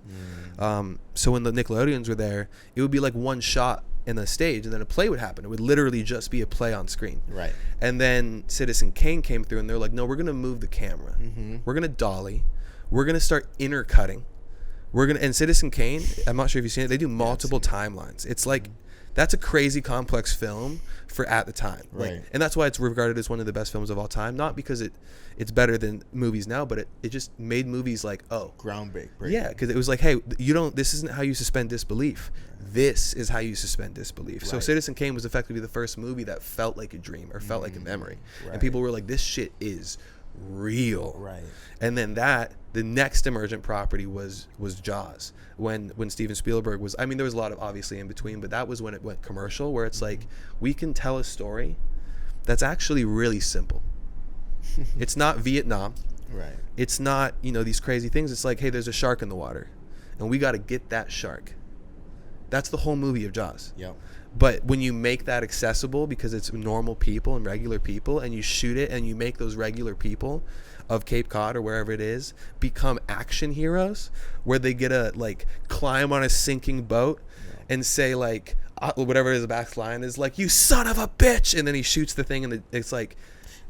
So when the Nickelodeons were there, it would be like one shot in the stage, and then a play would happen. It would literally just be a play on screen. Right. And then Citizen Kane came through, and they're like, no, we're going to move the camera. We're going to dolly. We're going to start intercutting. And Citizen Kane, I'm not sure if you've seen it, they do multiple timelines. It's like, that's a crazy complex film for at the time. Right. Like, and that's why it's regarded as one of the best films of all time. Not because it's better than movies now, but it just made movies like, oh. Groundbreaking. Yeah, because it was like, hey, this isn't how you suspend disbelief. This is how you suspend disbelief. Right. So Citizen Kane was effectively the first movie that felt like a dream or felt like a memory. Right. And people were like, this shit is real. Right. And then the next emergent property was Jaws. When Steven Spielberg was, I mean, there was a lot of obviously in between, but that was when it went commercial, where it's like, we can tell a story that's actually really simple. It's not Vietnam. Right. It's not, these crazy things. It's like, hey, there's a shark in the water, and we got to get that shark. That's the whole movie of Jaws. Yep. But when you make that accessible, because it's normal people and regular people, and you shoot it and you make those regular people of Cape Cod or wherever it is become action heroes, where they get to like climb on a sinking boat and say like, whatever his back line is, like, you son of a bitch, and then he shoots the thing, and it's like.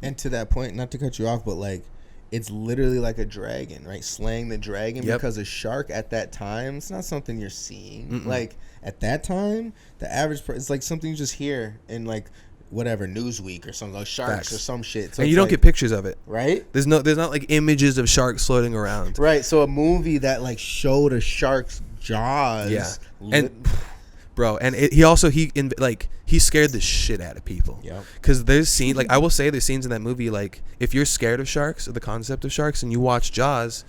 And to that point, not to cut you off, but like, it's literally like a dragon, right? Slaying the dragon, because a shark at that time, it's not something you're seeing. Like at that time, the average it's like something you just hear in like whatever Newsweek or something, like sharks or some shit. So and you don't get pictures of it, right? There's not like images of sharks floating around, right? So a movie that like showed a shark's jaws, and bro, and he scared the shit out of people. Because there's scenes, like, I will say, there's scenes in that movie, like, if you're scared of sharks or the concept of sharks and you watch Jaws,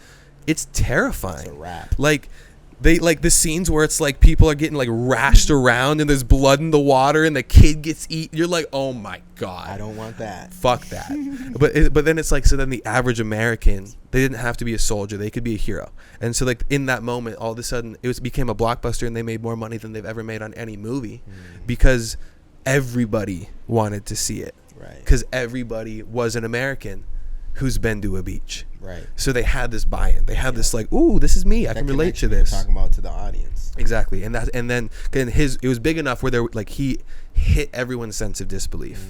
it's terrifying. It's a wrap. Like, they like the scenes where it's like people are getting like rashed around and there's blood in the water and the kid gets eaten. You're like, oh my god, I don't want that. Fuck that. but then it's like, so then the average American, they didn't have to be a soldier, they could be a hero. And so like in that moment, all of a sudden became a blockbuster, and they made more money than they've ever made on any movie, because everybody wanted to see it, right? Because everybody was an American who's been to a beach. Right. So they had this buy-in. They had this like, ooh, this is me. I can relate to this. Talking about to the audience. Exactly. And then it was big enough where he hit everyone's sense of disbelief.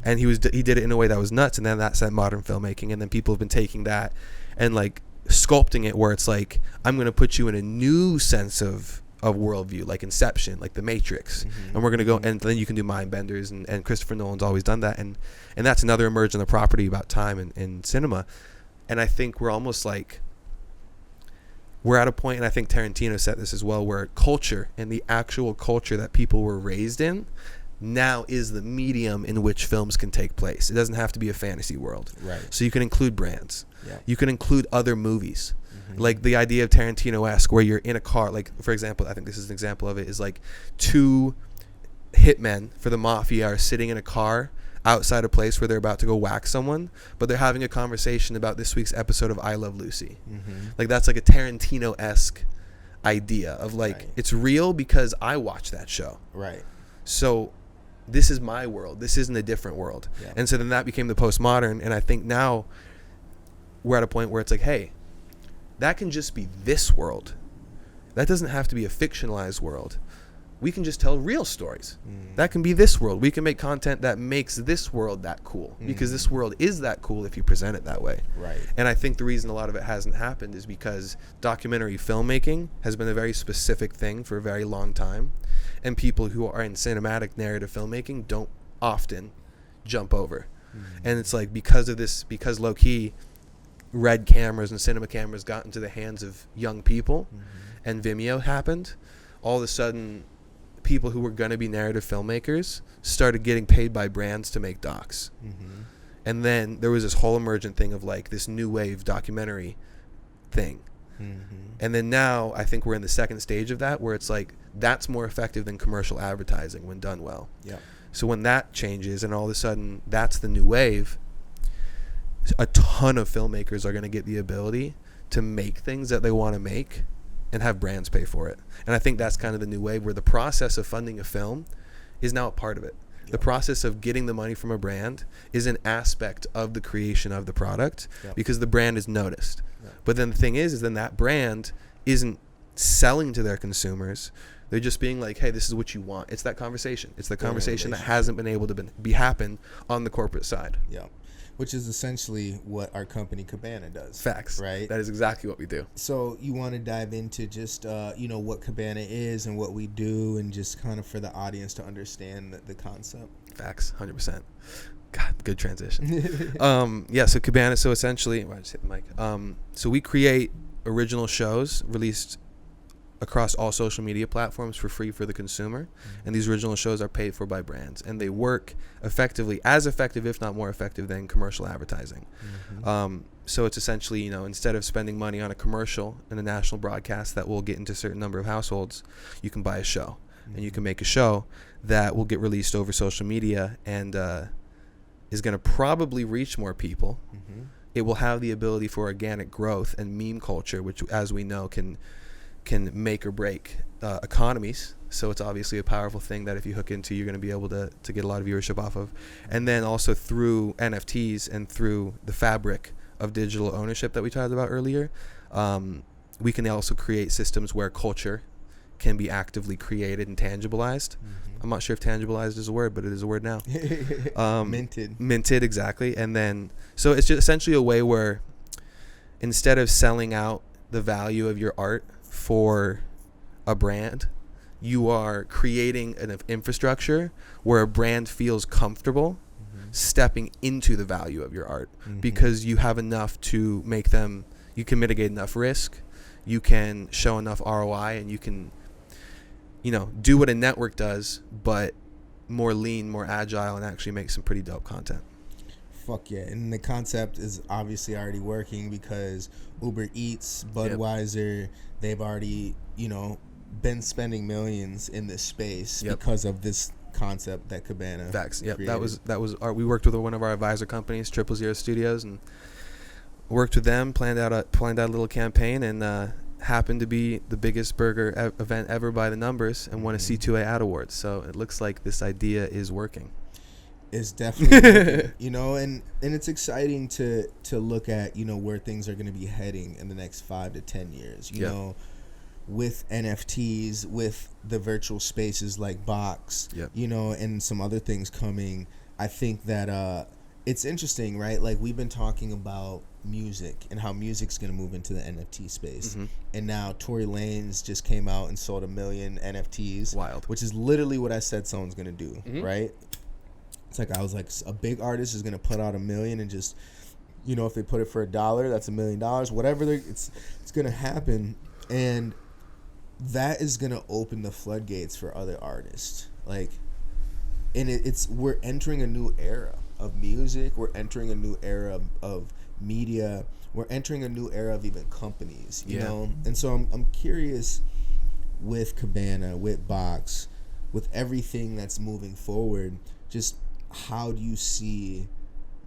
And he did it in a way that was nuts. And then that set modern filmmaking. And then people have been taking that and like sculpting it where it's like, I'm going to put you in a new sense of worldview, like Inception, like The Matrix, and we're gonna go, and then you can do mind benders, and Christopher Nolan's always done that, and that's another emergent of property about time in cinema. And I think we're almost like we're at a point, and I think Tarantino said this as well, where culture and the actual culture that people were raised in now is the medium in which films can take place. It doesn't have to be a fantasy world, right? So you can include brands, you can include other movies. Like the idea of Tarantino-esque, where you're in a car, like, for example, I think this is an example of it, is like two hitmen for the mafia are sitting in a car outside a place where they're about to go whack someone, but they're having a conversation about this week's episode of I Love Lucy. Like, that's like a Tarantino-esque idea of like, it's real because I watched that show. Right. So this is my world. This isn't a different world. And so then that became the postmodern, and I think now we're at a point where it's like, hey, that can just be this world. That doesn't have to be a fictionalized world. We can just tell real stories. That can be this world. We can make content that makes this world that cool, because this world is that cool if you present it that way. Right. And I think the reason a lot of it hasn't happened is because documentary filmmaking has been a very specific thing for a very long time, and people who are in cinematic narrative filmmaking don't often jump over. And it's like, because of this, because low-key red cameras and cinema cameras got into the hands of young people, and Vimeo happened, all of a sudden people who were going to be narrative filmmakers started getting paid by brands to make docs. Mm-hmm. And then there was this whole emergent thing of like this new wave documentary thing. Mm-hmm. And then now I think we're in the second stage of that, where it's like that's more effective than commercial advertising when done well. Yeah. So when that changes and all of a sudden that's the new wave, a ton of filmmakers are going to get the ability to make things that they want to make and have brands pay for it. And I think that's kind of the new wave, where the process of funding a film is now a part of it. Yep. The process of getting the money from a brand is an aspect of the creation of the product. Yep. Because the brand is noticed. Yep. But then the thing is then that brand isn't selling to their consumers. They're just being like, hey, this is what you want. It's that conversation. It's the conversation that hasn't been able to be happen on the corporate side. Yeah. Which is essentially what our company Cabana does. Facts. Right? That is exactly what we do. So you want to dive into just, what Cabana is and what we do, and just kind of for the audience to understand the concept? Facts. 100%. God, good transition. So Cabana, so essentially, I just hit the mic. So we create original shows released across all social media platforms for free for the consumer. Mm-hmm. And these original shows are paid for by brands, and they work effectively, as effective, if not more effective, than commercial advertising. Mm-hmm. So it's essentially, instead of spending money on a commercial and a national broadcast that will get into a certain number of households, you can buy a show. Mm-hmm. And you can make a show that will get released over social media and is going to probably reach more people. Mm-hmm. It will have the ability for organic growth and meme culture, which, as we know, can make or break economies. So it's obviously a powerful thing that if you hook into, you're going to be able to get a lot of viewership off of. And then also through NFTs and through the fabric of digital ownership that we talked about earlier, we can also create systems where culture can be actively created and tangibilized. Mm-hmm. I'm not sure if tangibilized is a word, but it is a word now. Minted, exactly. And then, so it's just essentially a way where instead of selling out the value of your art for a brand, you are creating an infrastructure where a brand feels comfortable stepping into the value of your art, because you have enough to make them, you can mitigate enough risk, you can show enough ROI, and you can, do what a network does, but more lean, more agile, and actually make some pretty dope content. Fuck yeah. And the concept is obviously already working, because Uber Eats, Budweiser, they've already, been spending millions in this space because of this concept that Cabana created. That was we worked with one of our advisor companies, 000 Studios, and worked with them, planned out a little campaign, and happened to be the biggest burger event ever by the numbers, and won a C2A Ad Award. So it looks like this idea is working. It's definitely working, and it's exciting to look at where things are going to be heading in the next 5 to 10 years. You know, with NFTs, with the virtual spaces like Box, and some other things coming. I think that it's interesting, right? Like, we've been talking about music and how music's going to move into the NFT space. Mm-hmm. And now Tory Lanez just came out and sold 1 million NFTs. Wild. Which is literally what I said someone's going to do, right? It's like, I was like, a big artist is going to put out 1 million and just, if they put it for $1, that's $1 million. Whatever, it's going to happen. And that is going to open the floodgates for other artists. Like, and we're entering a new era of music. We're entering a new era of media. We're entering a new era of even companies, you know? And so I'm curious, with Cabana, with Box, with everything that's moving forward, just how do you see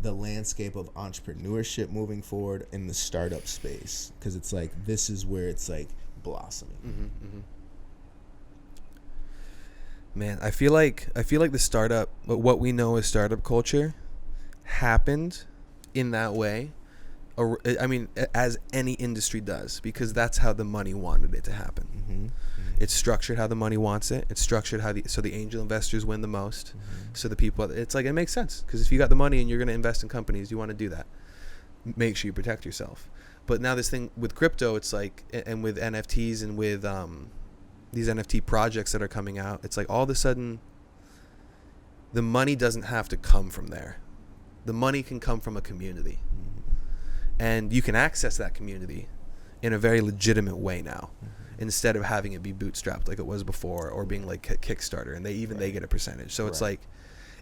the landscape of entrepreneurship moving forward in the startup space? Because it's like, this is where it's like blossoming. Man, I feel like the startup, what we know as startup culture, happened in that way. I mean, as any industry does, because that's how the money wanted it to happen. It's structured how the money wants it. It's structured so the angel investors win the most. So the people, it's like, it makes sense, because if you got the money and you're going to invest in companies, you want to do that. Make sure you protect yourself. But now this thing with crypto, it's like, and with NFTs and with these NFT projects that are coming out, it's like all of a sudden the money doesn't have to come from there. The money can come from a community. And you can access that community in a very legitimate way now. instead of having it be bootstrapped like it was before, or being like Kickstarter, and they get a percentage. So it's like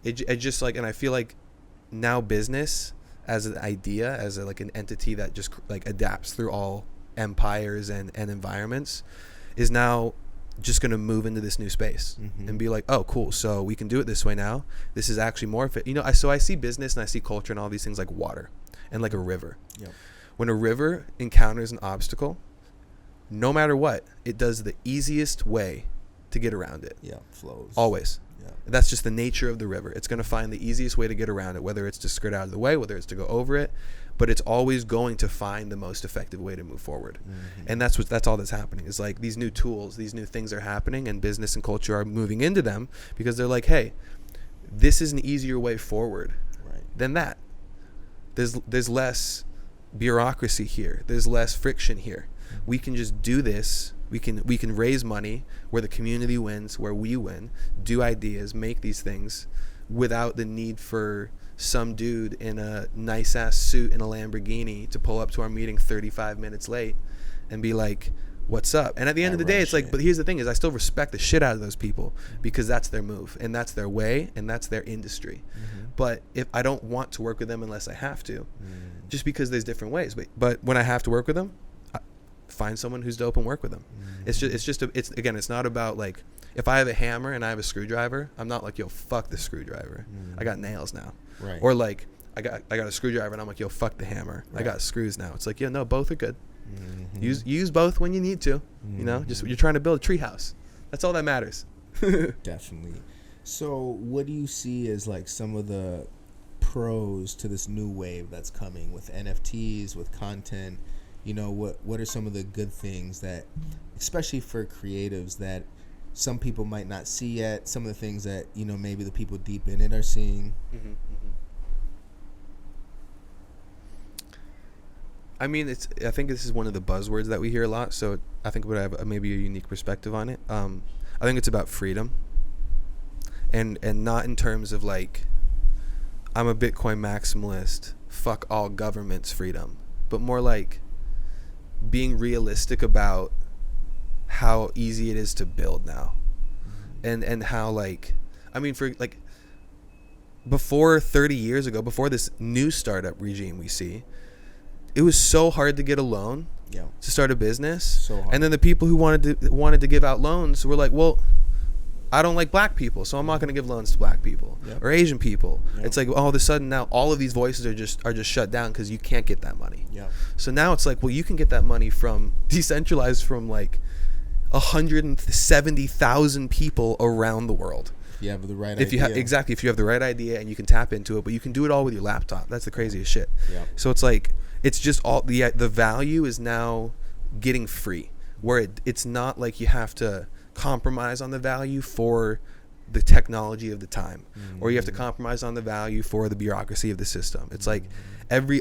it just like, and I feel like now business as an idea, as like an entity that just like adapts through all empires and environments, is now just going to move into this new space and be like, oh, cool, so we can do it this way now. This is actually more fit. So I see business and I see culture and all these things like water and like a river. Yep. When a river encounters an obstacle, no matter what, it does the easiest way to get around it. Yeah, flows. Always. Yeah. That's just the nature of the river. It's going to find the easiest way to get around it, whether it's to skirt out of the way, whether it's to go over it, but it's always going to find the most effective way to move forward. And that's all that's happening. Is like these new tools, these new things are happening, and business and culture are moving into them because they're like, hey, this is an easier way forward than that. There's less bureaucracy here. There's less friction here. We can just do this. We can raise money where the community wins, where we win, do ideas, make these things without the need for some dude in a nice ass suit in a Lamborghini to pull up to our meeting 35 minutes late and be like, what's up? And at the end of the day, it's like, but here's the thing is I still respect the shit out of those people because that's their move and that's their way and that's their industry. But if I don't want to work with them unless I have to, just because there's different ways. But when I have to work with them, find someone who's dope and work with them. It's not about like, if I have a hammer and I have a screwdriver, I'm not like, yo, fuck the screwdriver. I got nails now. Right. Or like I got a screwdriver and I'm like, yo, fuck the hammer. I got screws now. It's like, yeah, no, both are good. Use both when you need to. Just you're trying to build a tree house. That's all that matters. Definitely. So what do you see as like some of the pros to this new wave that's coming with NFTs, with content? What are some of the good things that, especially for creatives, that some people might not see yet, some of the things that, maybe the people deep in it are seeing? I mean, I think this is one of the buzzwords that we hear a lot, so I think we have maybe a unique perspective on it. I think it's about freedom, and not in terms of like, I'm a Bitcoin maximalist, fuck all government's freedom, but more like being realistic about how easy it is to build now, and how like, I mean, for like before 30 years ago, before this new startup regime we see, it was so hard to get a loan to start a business. So hard. And then the people who wanted to give out loans were like, well, I don't like black people, so I'm not going to give loans to black people or Asian people. It's like all of a sudden now all of these voices are just shut down because you can't get that money. So now it's like, well, you can get that money from decentralized from like 170,000 people around the world. If you have the right idea. If you have the right idea and you can tap into it, but you can do it all with your laptop. That's the craziest shit. So it's like, it's just all the value is now getting free, where it's not like you have to compromise on the value for the technology of the time, or you have to compromise on the value for the bureaucracy of the system. It's like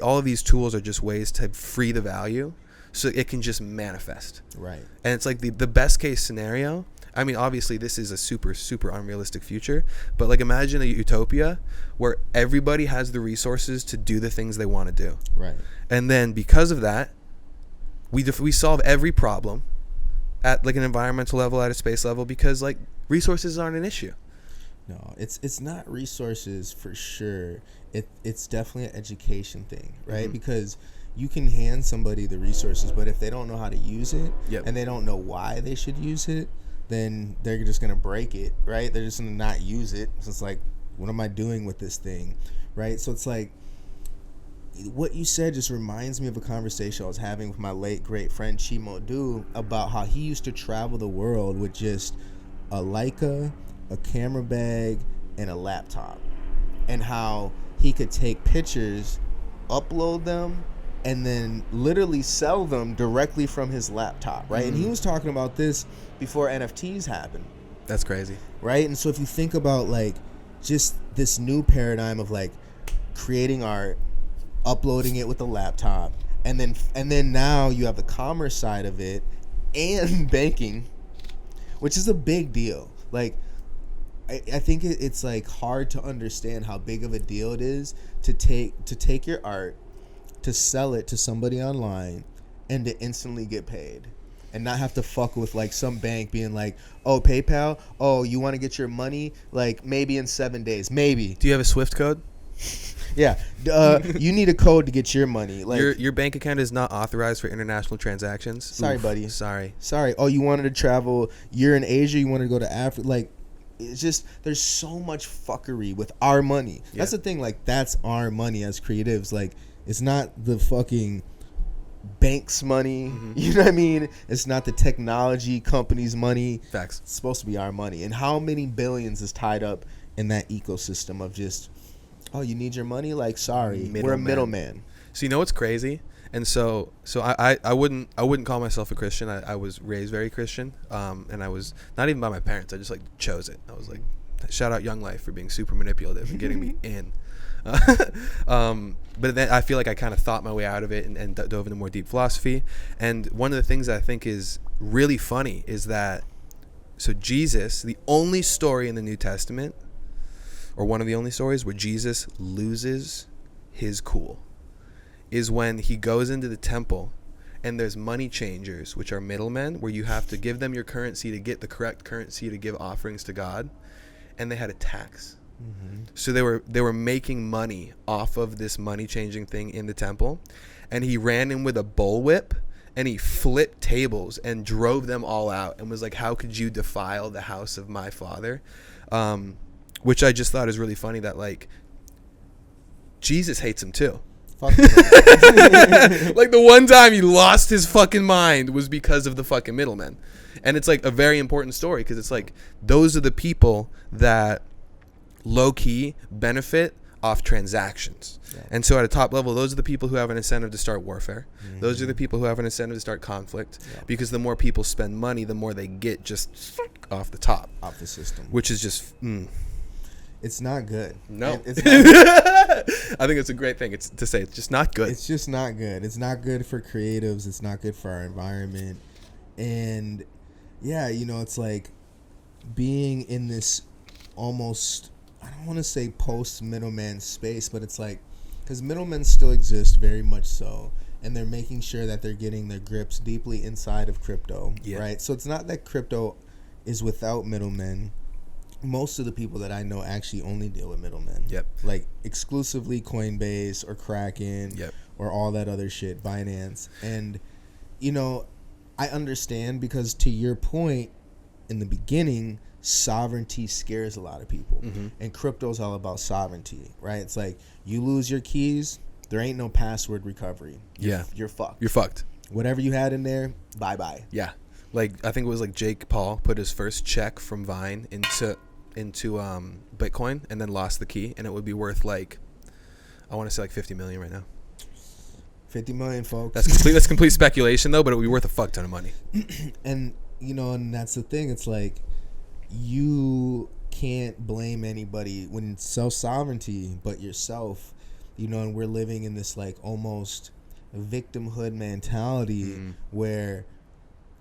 all of these tools are just ways to free the value so it can just manifest. Right. And it's like the best case scenario. I mean, obviously this is a super, super unrealistic future, but like imagine a utopia where everybody has the resources to do the things they want to do. Right. And then because of that, we solve every problem at like an environmental level, at a space level, because like resources aren't an issue. No, it's not resources for sure. It's definitely an education thing, right? Because you can hand somebody the resources, but if they don't know how to use it and they don't know why they should use it, then they're just going to break it, right? They're just going to not use it. So it's like, what am I doing with this thing, right? So it's like, what you said just reminds me of a conversation I was having with my late great friend Chimo Du about how he used to travel the world with just a Leica, a camera bag, and a laptop, and how he could take pictures, upload them, and then literally sell them directly from his laptop, right? And he was talking about this before NFTs happened. That's crazy. Right? And so if you think about like just this new paradigm of like creating art, uploading it with a laptop, and then now you have the commerce side of it and banking, which is a big deal. Like I think it's like hard to understand how big of a deal it is to take your art, to sell it to somebody online, and to instantly get paid. and not have to fuck with like some bank being like, oh, PayPal, oh, you want to get your money like maybe in 7 days, maybe. Do you have a Swift code? Yeah, you need a code to get your money. Like your bank account is not authorized for international transactions. Sorry, buddy. Sorry. Oh, you wanted to travel. You're in Asia. You want to go to Africa. Like, it's just there's so much fuckery with our money. Yeah. That's the thing. Like, that's our money as creatives. Like, it's not the fucking bank's money. Mm-hmm. You know what I mean? It's not the technology company's money. Facts. It's supposed to be our money. And how many billions is tied up in that ecosystem of just, oh, you need your money? Like, sorry, we're a middleman. So you know what's crazy? And so I wouldn't call myself a Christian. I was raised very Christian, and I was not even by my parents. I just like chose it. I was like, shout out Young Life for being super manipulative and getting me in. But then I feel like I kind of thought my way out of it and dove into more deep philosophy. And one of the things that I think is really funny is that, so Jesus, the only story in the New Testament, or one of the only stories where Jesus loses his cool, is when he goes into the temple and there's money changers, which are middlemen, where you have to give them your currency to get the correct currency to give offerings to God, and they had a tax. Mm-hmm. So they were making money off of this money changing thing in the temple, and he ran in with a bullwhip and he flipped tables and drove them all out and was like, how could you defile the house of my father? Which I just thought is really funny that like Jesus hates him too. Like the one time he lost his fucking mind was because of the fucking middlemen. And it's like a very important story because it's like those are the people that low-key benefit off transactions. Yeah. And so at a top level, those are the people who have an incentive to start warfare. Mm-hmm. Those are the people who have an incentive to start conflict, because the more people spend money, the more they get just off the top. Off the system. Which is just... It's not good. No. It's not I think it's a great thing. It's to say it's just not good. It's just not good. It's not good for creatives. It's not good for our environment. And yeah, you know, it's like being in this almost, I don't want to say post middleman space, but it's like, because middlemen still exist very much so, and they're making sure that they're getting their grips deeply inside of crypto, right? So it's not that crypto is without middlemen. Most of the people that I know actually only deal with middlemen. Yep. Like exclusively Coinbase or Kraken or all that other shit, Binance. And, you know, I understand, because to your point in the beginning, sovereignty scares a lot of people. Mm-hmm. And crypto's all about sovereignty, right? It's like you lose your keys, there ain't no password recovery. You're fucked. You're fucked. Whatever you had in there, bye-bye. Yeah. Like, I think it was like Jake Paul put his first check from Vine into Bitcoin and then lost the key, and it would be worth like, I want to say like 50 million right now. 50 million, folks. That's complete speculation though, but it would be worth a fuck ton of money. And you know, and that's the thing. It's like you can't blame anybody when it's self-sovereignty but yourself, you know, and we're living in this like almost victimhood mentality where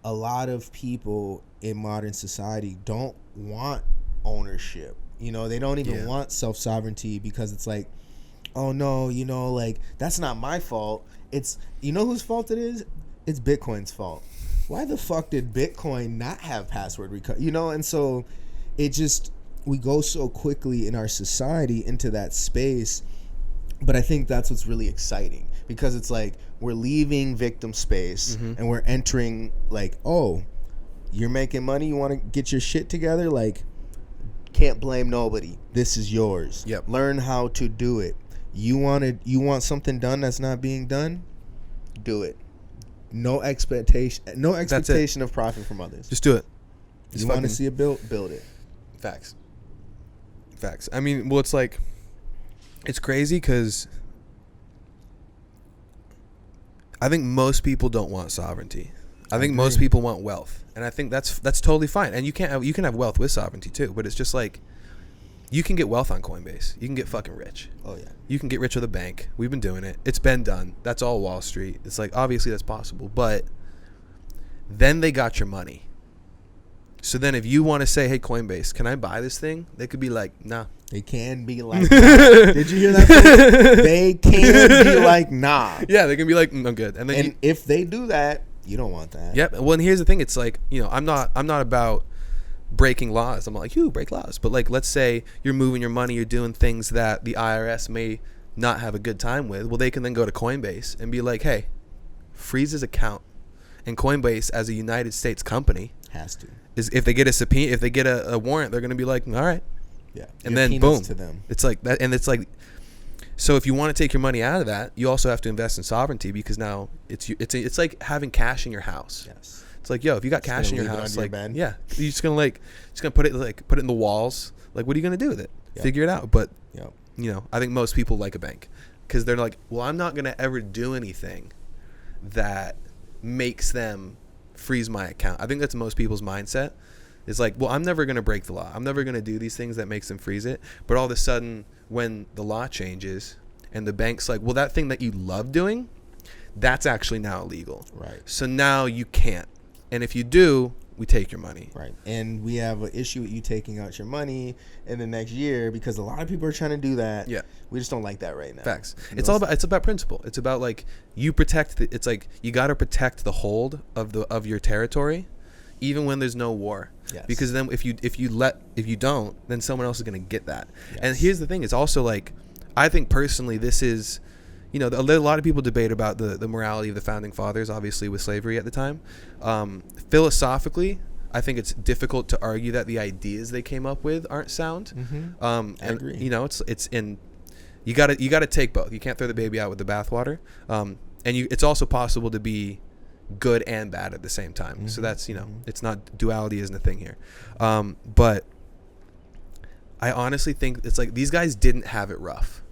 a lot of people in modern society don't want ownership. You know, they don't even want self-sovereignty, because it's like, oh no, you know, like that's not my fault. It's, you know whose fault it is? It's Bitcoin's fault. Why the fuck did Bitcoin not have password recovery? You know, and so it just, we go so quickly in our society into that space. But I think that's what's really exciting, because it's like we're leaving victim space and we're entering like, oh, you're making money, you want to get your shit together, like, can't blame nobody. This is yours. Yep. Learn how to do it. You want something done that's not being done? Do it. No expectation of profit from others. Just do it. You want to see it built, build it. Facts. I mean, well, it's like, it's crazy because I think most people don't want sovereignty. I think most people want wealth, and I think that's totally fine. And you can have wealth with sovereignty too, but it's just like, you can get wealth on Coinbase. You can get fucking rich. Oh yeah. You can get rich with a bank. We've been doing it. It's been done. That's all Wall Street. It's like, obviously that's possible, but then they got your money. So then if you want to say, hey, Coinbase, can I buy this thing? They could be like, nah. They can be like, nah. Did you hear that? They can be like, nah. Yeah, they can be like, I'm good. And then if they do that, You don't want that. Yep. Well, and here's the thing. It's like, I'm not about breaking laws. I'm not like, break laws. But like, let's say you're moving your money, you're doing things that the IRS may not have a good time with. Well, they can then go to Coinbase and be like, hey, freeze his account. And Coinbase, as a United States company, has to. Is if they get a subpoena, if they get a warrant, they're going to be like, all right. Yeah. And then boom. To them. It's like that. And it's like, so if you want to take your money out of that, you also have to invest in sovereignty, because now it's like having cash in your house. Yes. It's like, if you got cash in your house, like, bed. yeah, you're just gonna put it in the walls. Like, what are you gonna do with it? Yep. Figure it out. But I think most people like a bank, because they're like, well, I'm not gonna ever do anything that makes them freeze my account. I think that's most people's mindset. It's like, well, I'm never gonna break the law. I'm never gonna do these things that makes them freeze it. But all of a sudden, when the law changes and the bank's like, well, that thing that you love doing, that's actually now illegal. Right. So now you can't. And if you do, we take your money. Right. And we have an issue with you taking out your money in the next year, because a lot of people are trying to do that. Yeah. We just don't like that right now. Facts. It's about principle. It's about like, you protect it's like you got to protect the hold of your territory, even when there's no war. Yes. Because then if you don't, then someone else is going to get that. Yes. And here's the thing, it's also like, I think personally this is, a lot of people debate about the morality of the founding fathers, obviously with slavery at the time. Philosophically, I think it's difficult to argue that the ideas they came up with aren't sound. Mm-hmm. I agree. It's in, you got to take both. You can't throw the baby out with the bathwater. It's also possible to be good and bad at the same time. Mm-hmm. So that's, it's not, duality isn't a thing here. But I honestly think it's like, these guys didn't have it rough.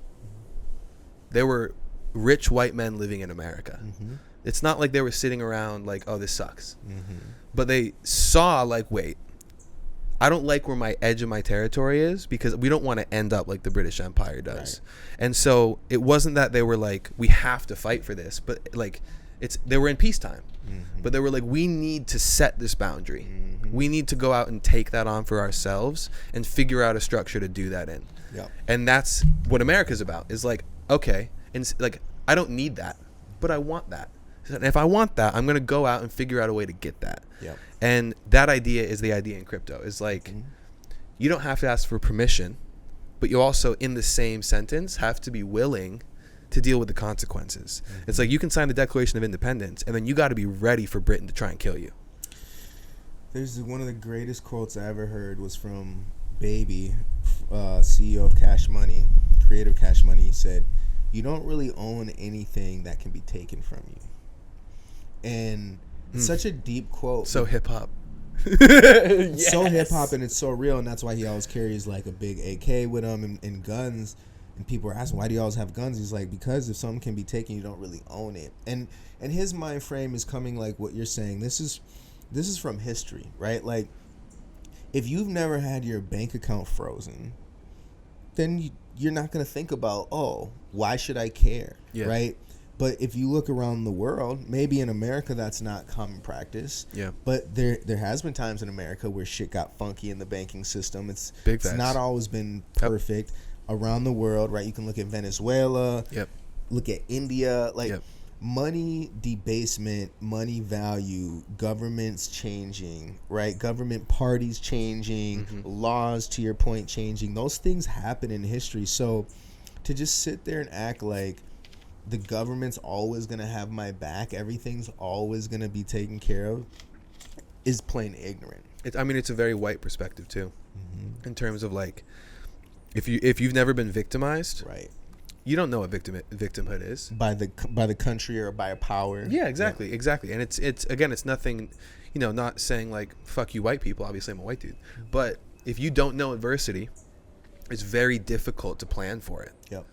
They were rich white men living in America. Mm-hmm. It's not like they were sitting around like, oh, this sucks. Mm-hmm. But they saw like, wait, I don't like where my edge of my territory is, because we don't want to end up like the British Empire does. Right. And so it wasn't that they were like, we have to fight for this, but like, they were in peacetime. Mm-hmm. But they were like, we need to set this boundary. Mm-hmm. We need to go out and take that on for ourselves and figure out a structure to do that in. Yep. And that's what America's about, is like, okay, and like, I don't need that, but I want that. And if I want that, I'm going to go out and figure out a way to get that. Yep. And that idea is the idea in crypto. Is like, mm-hmm. you don't have to ask for permission, but you also, in the same sentence, have to be willing to deal with the consequences. Mm-hmm. It's like, you can sign the Declaration of Independence, and then you got to be ready for Britain to try and kill you. There's one of the greatest quotes I ever heard was from Baby, CEO of Cash Money, creator of Cash Money. He said, you don't really own anything that can be taken from you. And it's such a deep quote. So hip hop. Yes. So hip hop, and it's so real, and that's why he always carries like a big AK with him and guns. And people are asking, why do you always have guns? He's like, because if something can be taken, you don't really own it. And his mind frame is coming like what you're saying. This is from history, right? Like, if you've never had your bank account frozen, then you're not going to think about, oh, why should I care, right? But if you look around the world, maybe in America that's not common practice. Yeah. But there has been times in America where shit got funky in the banking system. It's not always been perfect. Yep. Around the world, right? You can look at Venezuela. Yep. Look at India. Like, money debasement, money value, governments changing, right? Government parties changing, laws, to your point, changing. Those things happen in history. So to just sit there and act like the government's always going to have my back, everything's always going to be taken care of, is plain ignorant. It's a very white perspective too, in terms of like, if you've never been victimized, right? You don't know what victimhood is by the country or by a power. Yeah, exactly. And it's again, it's nothing, not saying like fuck you white people. Obviously, I'm a white dude, but if you don't know adversity, it's very difficult to plan for it. Yep.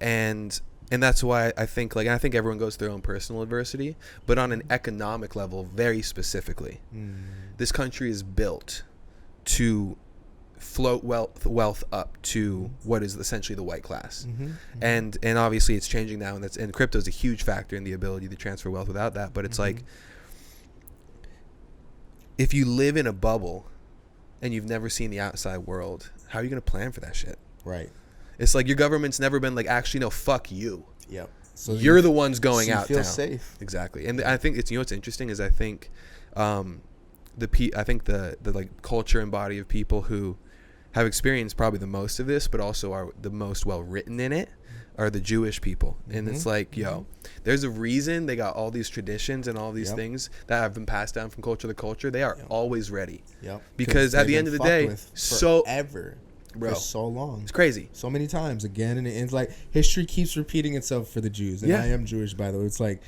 And that's why I think everyone goes through their own personal adversity, but on an economic level, very specifically, this country is built to float wealth up to what is essentially the white class. And obviously it's changing now, and crypto is a huge factor in the ability to transfer wealth without that. But it's like, if you live in a bubble and you've never seen the outside world, how are you going to plan for that shit? Right. It's like your government's never been like, actually, no, fuck you. Yep. So you're the ones going so you out feel town. safe. Exactly. And I think it's, what's interesting is I think the like culture and body of people who have experienced probably the most of this, but also are the most well written in it, are the Jewish people. And it's like, there's a reason they got all these traditions and all these things that have been passed down from culture to culture. They are always ready. Because at the end of the day, forever, bro, for so long, it's crazy. So many times again, and it's like history keeps repeating itself for the Jews. And I am Jewish, by the way. It's like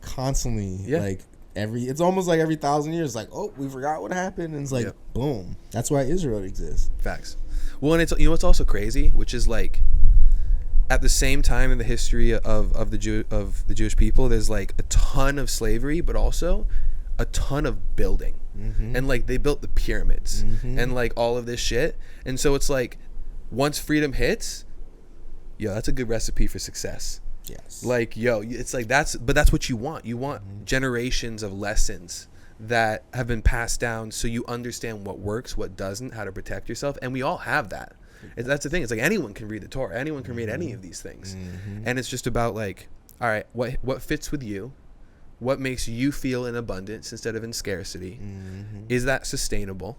constantly, like it's almost like every 1,000 years, like, oh, we forgot what happened, and it's like, boom. That's why Israel exists. Facts. Well, and it's, what's also crazy, which is like, at the same time in the history of the Jewish people, there's like a ton of slavery, but also a ton of building. And like they built the pyramids and like all of this shit. And so it's like, once freedom hits, that's a good recipe for success. Yes. Like, it's like that's what you want. You want generations of lessons that have been passed down, so you understand what works, what doesn't, how to protect yourself. And we all have that. That's the thing. It's like anyone can read the Torah, anyone can read any of these things, and it's just about like, all right, what fits with you, what makes you feel in abundance instead of in scarcity, is that sustainable,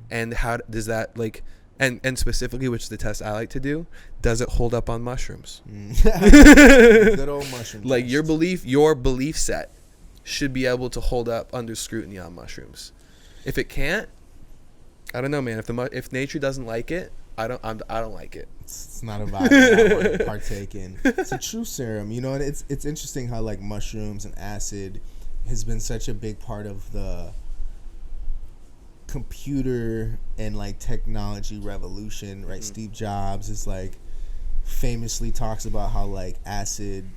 and how does that like, and specifically, which is the test I like to do, does it hold up on mushrooms? Good old mushroom like test. your belief set should be able to hold up under scrutiny on mushrooms. If it can't, I don't know, man. If nature doesn't like it, I don't like it. It's not a vibe that I want to partake in. It's a true serum, and it's interesting how like mushrooms and acid has been such a big part of the computer and like technology revolution, right? Steve Jobs is like famously talks about how like acid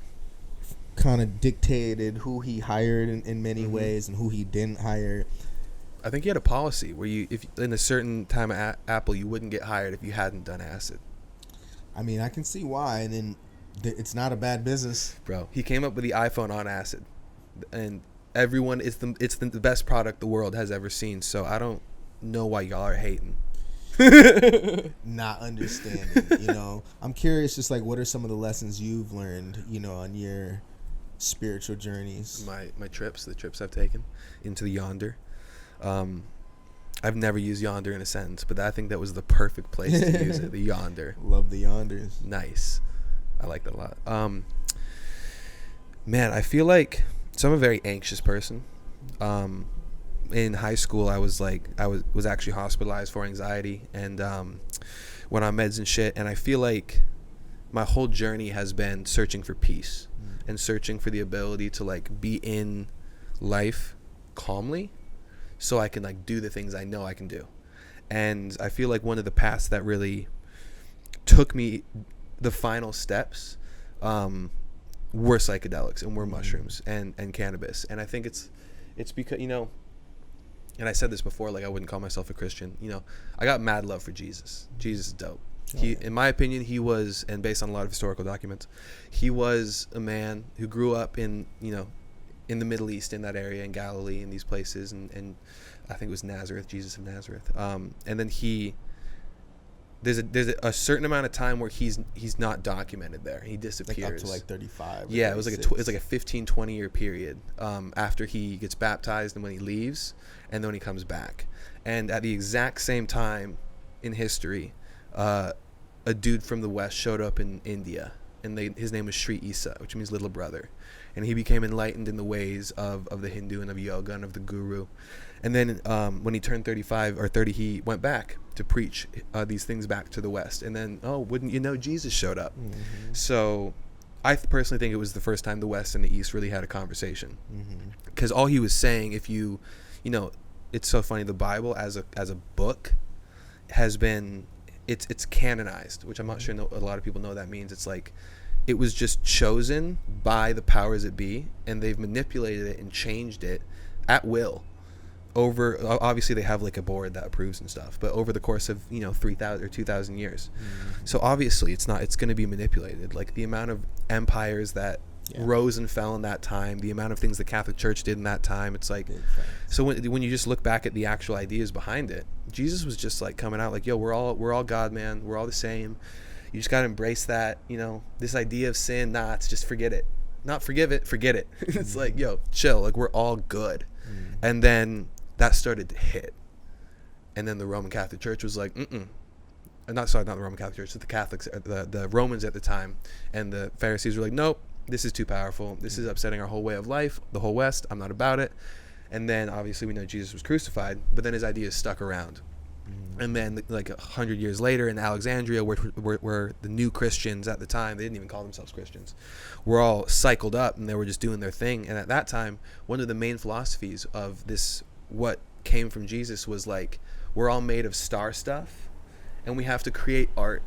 kind of dictated who he hired in many ways and who he didn't hire. I think he had a policy where if in a certain time at Apple, you wouldn't get hired if you hadn't done acid. I mean, I can see why, and then it's not a bad business, bro. He came up with the iPhone on acid, and everyone, it's the best product the world has ever seen. So I don't know why y'all are hating. Not understanding. I'm curious, just like, what are some of the lessons you've learned, on your spiritual journeys? My trips, the trips I've taken into the yonder. I've never used yonder in a sentence, but I think that was the perfect place to use it. The yonder. Love the yonders. Nice. I like that a lot. Man, I feel like, so I'm a very anxious person. In high school, I was actually hospitalized for anxiety and went on meds and shit. And I feel like my whole journey has been searching for peace and searching for the ability to like be in life calmly, so I can like do the things I know I can do. And I feel like one of the paths that really took me the final steps were psychedelics and were mushrooms and cannabis. And I think it's because, and I said this before, like I wouldn't call myself a Christian. I got mad love for Jesus. Jesus is dope. In my opinion, he was, and based on a lot of historical documents, he was a man who grew up in the Middle East, in that area, in Galilee, in these places, and I think it was Nazareth, Jesus of Nazareth. And then there's a certain amount of time where he's not documented there. He disappears. Like up to like 35. Yeah, it was like a 15, 20 year period after he gets baptized and when he leaves, and then when he comes back. And at the exact same time in history, a dude from the West showed up in India, and his name was Sri Isa, which means little brother. And he became enlightened in the ways of the Hindu and of yoga and of the guru. And then when he turned 35 or 30, he went back to preach these things back to the West. And then, wouldn't you know, Jesus showed up. So I personally think it was the first time the West and the East really had a conversation. Because all he was saying, it's so funny, the Bible as a book has been, it's canonized, which I'm not sure a lot of people know what that means. It's like, it was just chosen by the powers that be, and they've manipulated it and changed it at will. Over, obviously they have like a board that approves and stuff, but over the course of 3,000 or 2,000 years. So obviously it's going to be manipulated. Like the amount of empires that rose and fell in that time, the amount of things the Catholic Church did in that time, it's like, so when you just look back at the actual ideas behind it, Jesus was just like coming out like, yo, we're all God, man, we're all the same. You just got to embrace that, you know, this idea of sin. Nah, it's just forget it. Not forgive it, forget it. It's like, yo, chill. Like, we're all good. And then that started to hit. And then the Roman Catholic Church was like, not the Roman Catholic Church, the Catholics, the Romans at the time, and the Pharisees were like, nope, this is too powerful. This is upsetting our whole way of life, the whole West. I'm not about it. And then obviously we know Jesus was crucified, but then his ideas stuck around. And then like 100 years later in Alexandria, where the new Christians at the time, they didn't even call themselves Christians, were all cycled up and they were just doing their thing. And at that time, one of the main philosophies of this, what came from Jesus, was like, we're all made of star stuff and we have to create art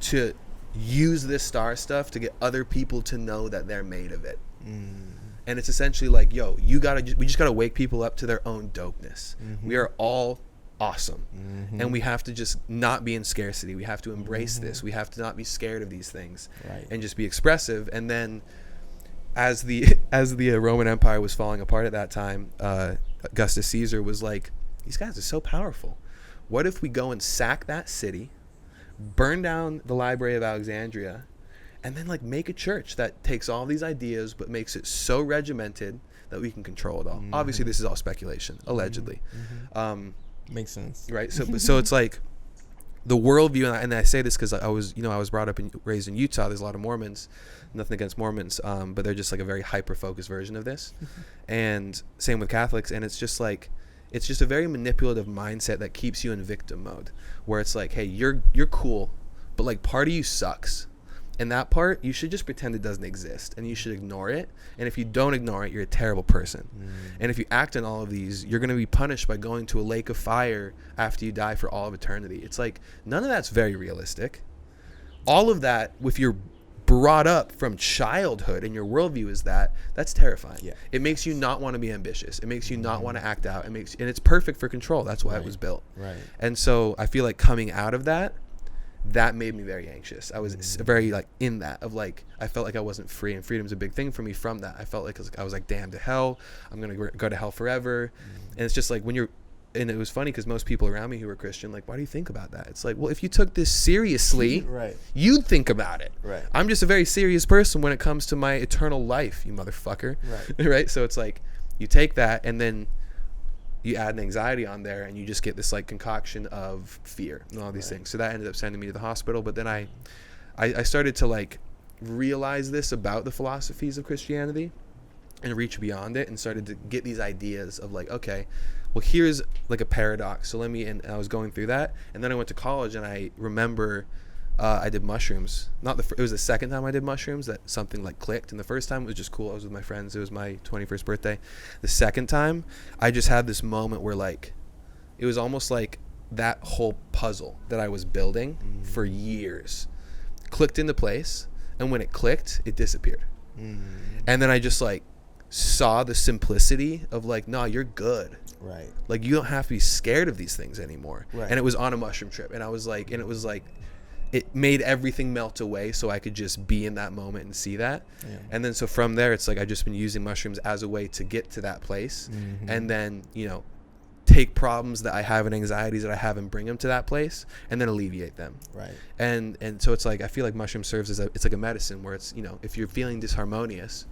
to use this star stuff to get other people to know that they're made of it. And it's essentially like, yo, we just gotta wake people up to their own dopeness. We are all awesome. And we have to just not be in scarcity. We have to embrace this. We have to not be scared of these things, and just be expressive. And then as the Roman Empire was falling apart at that time, Augustus Caesar was like, these guys are so powerful. What if we go and sack that city, burn down the Library of Alexandria, and then like make a church that takes all these ideas but makes it so regimented that we can control it all. Obviously this is all speculation, allegedly. Makes sense, right? So it's like the worldview, and I say this because I was brought up and raised in Utah. There's a lot of Mormons. Nothing against Mormons, but they're just like a very hyper focused version of this. And same with Catholics. And it's just like, it's just a very manipulative mindset that keeps you in victim mode, where it's like, hey, you're cool, but like part of you sucks. And that part, you should just pretend it doesn't exist, and you should ignore it. And if you don't ignore it, you're a terrible person. And if you act on all of these, you're going to be punished by going to a lake of fire after you die for all of eternity. It's like, none of that's very realistic. All of that, if you're brought up from childhood and your worldview is that's terrifying. It makes you not want to be ambitious. It makes you not want to act out. And it's perfect for control. That's why it was built. And so I feel like coming out of that made me very anxious. I was very like in that of like, I felt like I wasn't free, and freedom's a big thing for me from that. I felt like I was like, damn to hell, I'm going to go to hell forever. And it's just like, and it was funny because most people around me who were Christian, like, why do you think about that? It's like, well, if you took this seriously, you'd think about it. I'm just a very serious person when it comes to my eternal life, you motherfucker. Right? So it's like, you take that and then you add an anxiety on there, and you just get this like concoction of fear and all these things. So that ended up sending me to the hospital. But then I started to like realize this about the philosophies of Christianity and reach beyond it, and started to get these ideas of like, okay, well, here's like a paradox. So and I was going through that, and then I went to college, and I remember I did mushrooms. It was the second time I did mushrooms that something like clicked. And the first time it was just cool. I was with my friends. It was my 21st birthday. The second time, I just had this moment where like, it was almost like that whole puzzle that I was building for years clicked into place. And when it clicked, it disappeared. And then I just like saw the simplicity of like, no, you're good. Like, you don't have to be scared of these things anymore. And it was on a mushroom trip. And I was like, it made everything melt away so I could just be in that moment and see that. And then so from there, it's like I've just been using mushrooms as a way to get to that place. And then, take problems that I have and anxieties that I have and bring them to that place, and then alleviate them. And so it's like, I feel like mushroom serves as it's like a medicine where it's, if you're feeling disharmonious,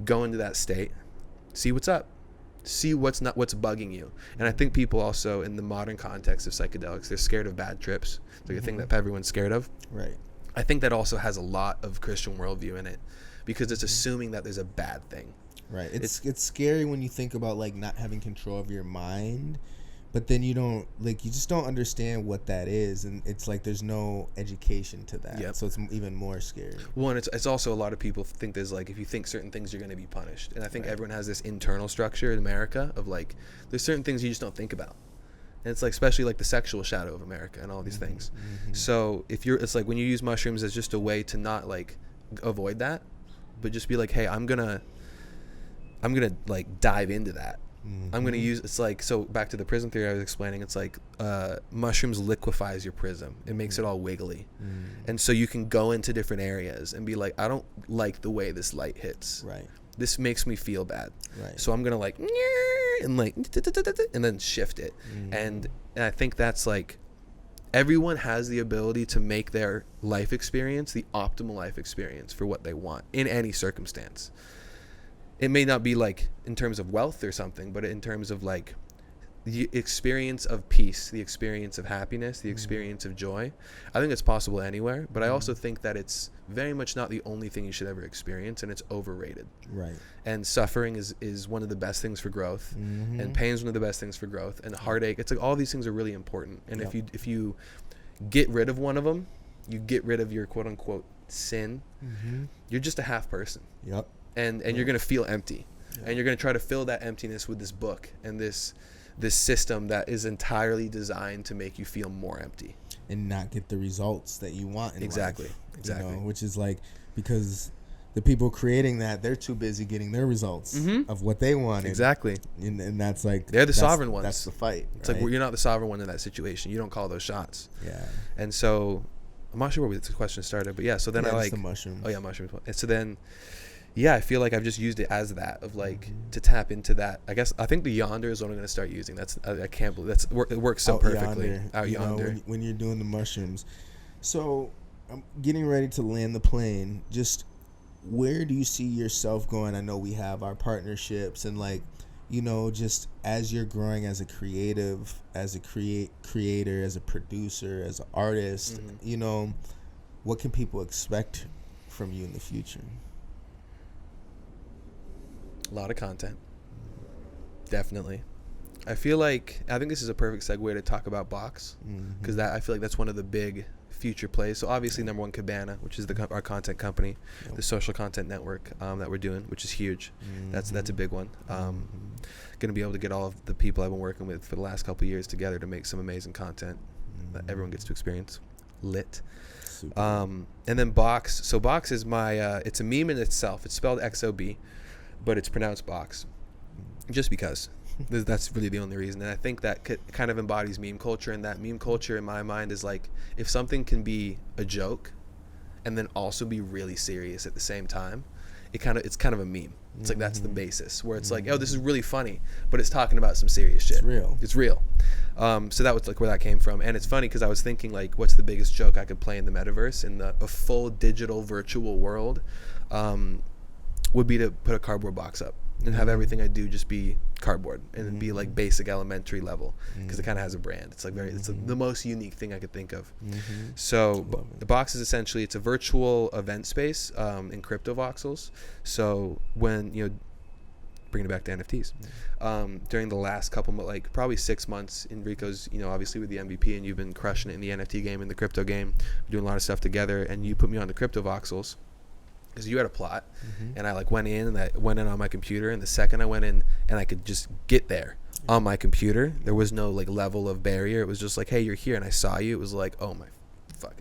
go into that state, see what's up. See what's bugging you. And I think people also, in the modern context of psychedelics, they're scared of bad trips. It's like a thing that everyone's scared of. I think that also has a lot of Christian worldview in it, because it's assuming that there's a bad thing. It's scary when you think about like not having control of your mind, but then you just don't understand what that is, and it's like there's no education to that. So it's even more scary. Well, and it's also, a lot of people think there's like, if you think certain things, you're going to be punished. And I think everyone has this internal structure in America of like, there's certain things you just don't think about. And it's like, especially like the sexual shadow of America and all these things. So it's like when you use mushrooms as just a way to not like avoid that, but just be like, hey, I'm gonna like dive into that. I'm going to use, it's like, so back to the prism theory I was explaining, it's like mushrooms liquefies your prism. It makes it all wiggly. And so you can go into different areas and be like, I don't like the way this light hits. This makes me feel bad. So I'm going to like, and like, and then shift it. And I think that's like, everyone has the ability to make their life experience the optimal life experience for what they want in any circumstance. It may not be like in terms of wealth or something, but in terms of like the experience of peace, the experience of happiness, the experience of joy. I think it's possible anywhere, but I also think that it's very much not the only thing you should ever experience, and it's overrated. Right. And suffering is one of the best things for growth, and pain is one of the best things for growth, and heartache. It's like all these things are really important, and if you get rid of one of them, you get rid of your quote unquote sin. You're just a half person. Yep. And you're gonna feel empty, and you're gonna try to fill that emptiness with this book and this system that is entirely designed to make you feel more empty and not get the results that you want in exactly life, exactly you know, which is like, because the people creating that, they're too busy getting their results of what they wanted. Exactly. And that's like, they're the sovereign ones. That's the fight. It's right? Like, you're not the sovereign one in that situation. You don't call those shots. Yeah. And so I'm not sure where the question started, but yeah, so then I like the mushrooms. Oh yeah, mushrooms. And so then I feel like I've just used it as that, of like to tap into that. I think the yonder is what I'm going to start using. I can't believe it works so perfectly. Out yonder. Know, when you're doing the mushrooms. So I'm getting ready to land the plane. Just where do you see yourself going? I know we have our partnerships, and like, you know, just as you're growing as a creative, as a creator, as a producer, as an artist, you know, what can people expect from you in the future? A lot of content. Definitely. I think this is a perfect segue to talk about Box, because I feel like that's one of the big future plays. So obviously, number one, Cabana, which is our content company, the social content network that we're doing, which is huge. That's a big one. Going to be able to get all of the people I've been working with for the last couple of years together to make some amazing content that everyone gets to experience. Lit. And then Box. So Box is my, it's a meme in itself. It's spelled XOB, but it's pronounced Box, just because. That's really the only reason. And I think that kind of embodies meme culture, and that meme culture in my mind is like, if something can be a joke and then also be really serious at the same time, it's kind of a meme. It's like, that's the basis, where it's like, oh, this is really funny, but it's talking about some serious shit. It's real. So that was like where that came from. And it's funny because I was thinking, like, what's the biggest joke I could play in the metaverse, in a full digital virtual world, would be to put a cardboard box up and have everything I do just be cardboard, and be like basic elementary level, because it kind of has a brand. It's like it's the most unique thing I could think of. So the Box is essentially, it's a virtual event space in crypto voxels. So when, you know, bringing it back to NFTs, during the last couple, like probably 6 months, Enrico's, you know, obviously with the MVP, and you've been crushing it in the NFT game and the crypto game, we're doing a lot of stuff together, and you put me on the crypto voxels. Because you had a plot, and I like went in on my computer, and the second I went in and I could just get there on my computer, there was no like level of barrier. It was just like, hey, you're here, and I saw you. It was like, oh my fuck,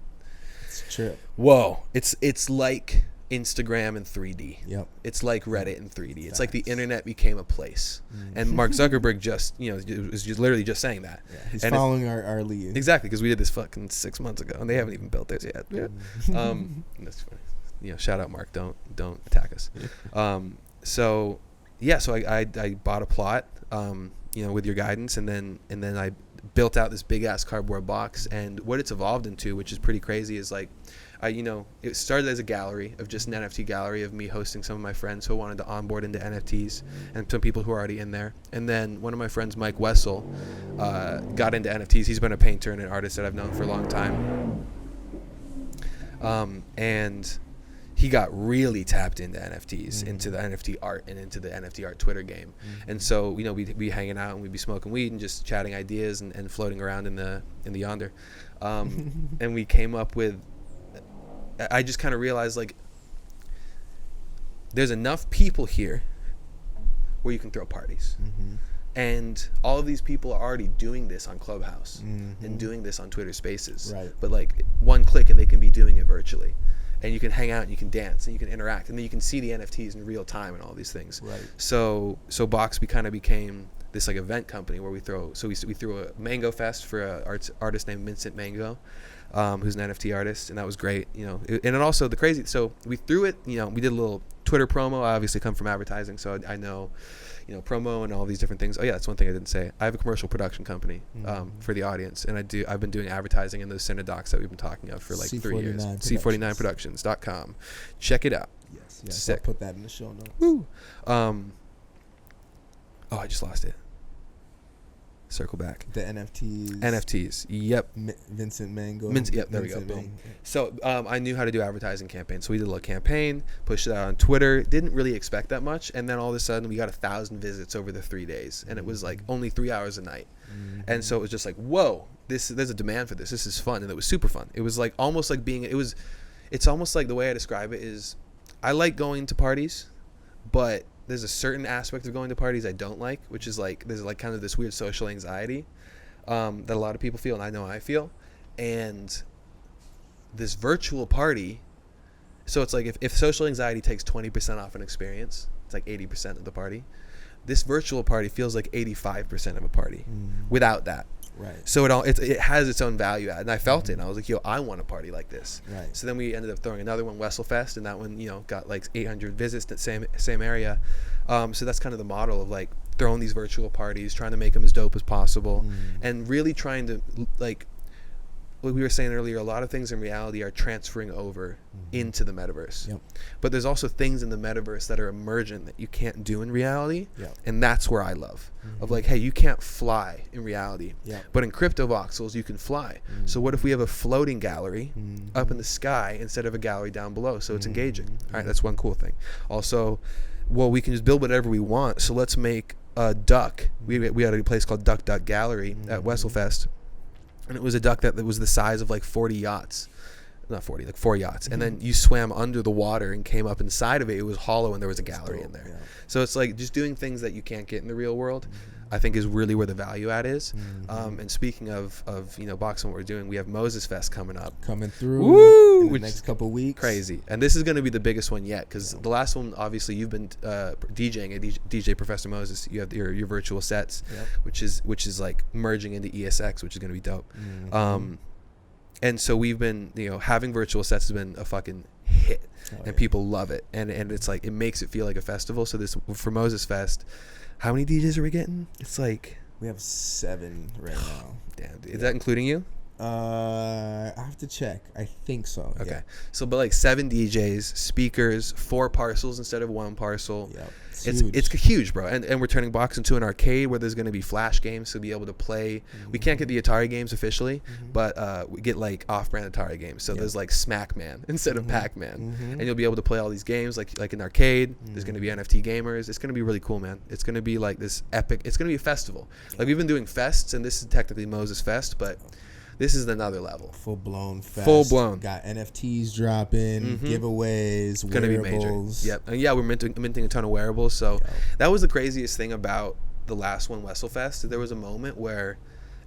it's true. Whoa, it's like Instagram in 3D. Yep. It's like Reddit in 3D. It's like the internet became a place, and Mark Zuckerberg just, you know, was just literally just saying that. Yeah, he's following our lead. Exactly, because we did this fucking 6 months ago, and they haven't even built theirs yet. That's funny. You know, shout out Mark, don't attack us. So I bought a plot, you know, with your guidance, and then I built out this big ass cardboard box. And what it's evolved into, which is pretty crazy, is like, you know, it started as a gallery of just an NFT gallery of me hosting some of my friends who wanted to onboard into NFTs, and some people who are already in there. And then one of my friends, Mike Wessel, got into NFTs. He's been a painter and an artist that I've known for a long time. And he got really tapped into NFTs, into the NFT art, and into the NFT art Twitter game. And so, you know, we'd be hanging out, and we'd be smoking weed and just chatting ideas and floating around in the yonder. And we came up with, I just kind of realized, like, there's enough people here where you can throw parties. And all of these people are already doing this on Clubhouse and doing this on Twitter Spaces. Right. But like, one click and they can be doing it virtually. And you can hang out, and you can dance, and you can interact, and then you can see the NFTs in real time and all these things. Right. So Box, we kind of became this like event company where we threw a Mango Fest for a artist named Vincent Mango, who's an NFT artist, and that was great, you know. And then also so we threw it, you know, we did a little Twitter promo. I obviously come from advertising, so I know, promo and all these different things. Oh yeah, that's one thing I didn't say. I have a commercial production company for the audience, and I've been doing advertising in those synodocs that we've been talking of for like 3 years. C49productions.com. Check it out. Yes, sick. I'll put that in the show notes. Woo. I just lost it. Circle back. The NFTs. NFTs. Yep. Vincent Mango. Yep. There we go. Boom. So I knew how to do advertising campaigns. So we did a little campaign, pushed it out on Twitter. Didn't really expect that much, and then all of a sudden we got 1,000 visits over the 3 days, and it was like only 3 hours a night. And so it was just like, whoa, there's a demand for this. This is fun, and it was super fun. It was like almost like it's almost like the way I describe it is, I like going to parties, but there's a certain aspect of going to parties I don't like, which is like there's like kind of this weird social anxiety that a lot of people feel, and I know I feel. And this virtual party, so it's like if social anxiety takes 20% off an experience, it's like 80% of the party. This virtual party feels like 85% of a party without that. Right. So it has its own value add, and I felt it. And I was like, yo, I want a party like this. Right. So then we ended up throwing another one, WrestleFest, and that one, got like 800 visits to the same area. So that's kind of the model of like throwing these virtual parties, trying to make them as dope as possible, and really trying to like we were saying earlier, a lot of things in reality are transferring over into the metaverse. Yep. But there's also things in the metaverse that are emergent that you can't do in reality. Yep. And that's where I love. Of like, hey, you can't fly in reality. Yep. But in crypto voxels, you can fly. So what if we have a floating gallery up in the sky instead of a gallery down below? So it's engaging. All right, that's one cool thing. Also, well, we can just build whatever we want. So let's make a duck. We had a place called Duck Gallery at WrestleFest. And it was a duck that was the size of like 40 yachts. Not 40, like 4 yachts. And then you swam under the water and came up inside of it. It was hollow and there was a gallery in there. Yeah. So it's like just doing things that you can't get in the real world, I think is really where the value add is. And speaking of boxing, what we're doing, we have Moses Fest coming up. Coming through in the next couple weeks. Crazy. And this is going to be the biggest one yet, because the last one, obviously, you've been DJing at DJ Professor Moses. You have your virtual sets, which is like merging into ESX, which is going to be dope. And so we've been, having virtual sets has been a fucking hit, and people love it. And it's like, it makes it feel like a festival. So this, for Moses Fest, how many DJs are we getting? It's like, we have 7 right now. Damn, dude. Is that including you? I have to check. I think so. Okay. Yeah. So, but like 7 DJs, speakers, 4 parcels instead of 1 parcel. Yep. It's huge, bro. And we're turning box into an arcade where there's going to be flash games to be able to play. We can't get the Atari games officially, but we get like off-brand Atari games. So there's like Smackman instead of Pac-Man, and you'll be able to play all these games like an arcade. There's going to be NFT gamers. It's going to be really cool, man. It's going to be like this epic. It's going to be a festival. Like we've been doing fests, and this is technically Moses Fest, but this is another level. Full-blown fest. Full-blown. Got NFTs dropping, giveaways, It's going to be major. Yep. And yeah, we're minting a ton of wearables. So that was the craziest thing about the last one, WrestleFest. There was a moment where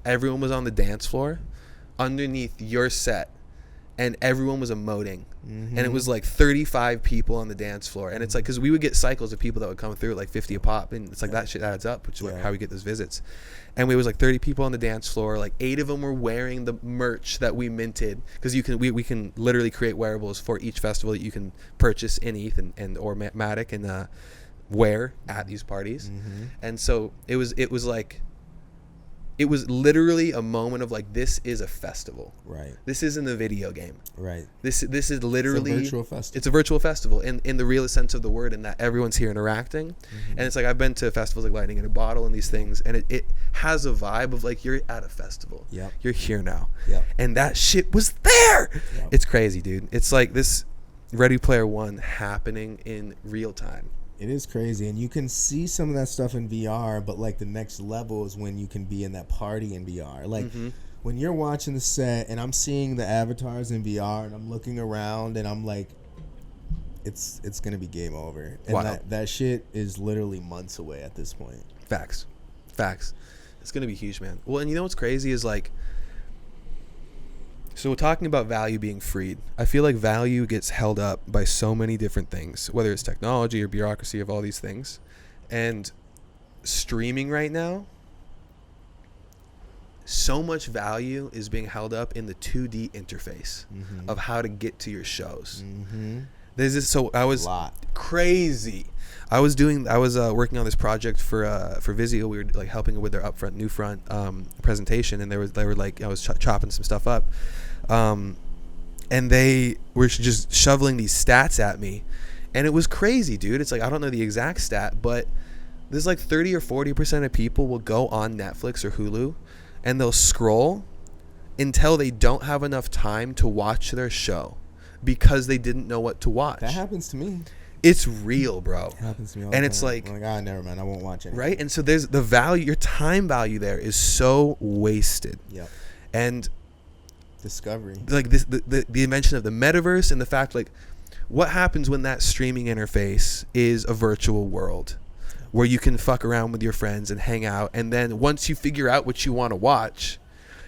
everyone was on the dance floor underneath your set, and everyone was emoting. And it was like 35 people on the dance floor. And it's like, because we would get cycles of people that would come through at like 50 a pop. And it's like that shit adds up, which is like how we get those visits. And we was like 30 people on the dance floor. Like 8 of them were wearing the merch that we minted. Because we can literally create wearables for each festival that you can purchase in ETH and or Matic and wear at these parties. And so it was like, it was literally a moment of like, this is a festival. Right. This isn't a video game. Right. This is literally it's a virtual festival. It's a virtual festival in the realest sense of the word, in that everyone's here interacting. And it's like, I've been to festivals like Lightning in a Bottle and these things, and it has a vibe of like, you're at a festival. Yep. You're here now. Yep. And that shit was there. Yep. It's crazy, dude. It's like this Ready Player One happening in real time. It is crazy, and you can see some of that stuff in VR, but like the next level is when you can be in that party in VR. Like when you're watching the set and I'm seeing the avatars in VR and I'm looking around and I'm like, it's gonna be game over. And that shit is literally months away at this point. Facts. It's gonna be huge, man. Well, and you know what's crazy is like, so we're talking about value being freed. I feel like value gets held up by so many different things, whether it's technology or bureaucracy of all these things. And streaming right now, so much value is being held up in the 2D interface of how to get to your shows. There's this, so I was crazy. I was working on this project for Vizio. We were like helping with their upfront, new front presentation, and they were like, I was chopping some stuff up, and they were just shoveling these stats at me, and it was crazy, dude. It's like, I don't know the exact stat, but there's like 30 or 40% of people will go on Netflix or Hulu, and they'll scroll until they don't have enough time to watch their show because they didn't know what to watch. That happens to me. It's real, bro. It happens to me all and the it's time. like, I'm like, never mind, I won't watch it. Right? And so there's the value, your time value there is so wasted. Yep. And discovery. Like this, the invention of the metaverse, and the fact, like, what happens when that streaming interface is a virtual world where you can fuck around with your friends and hang out, and then once you figure out what you want to watch,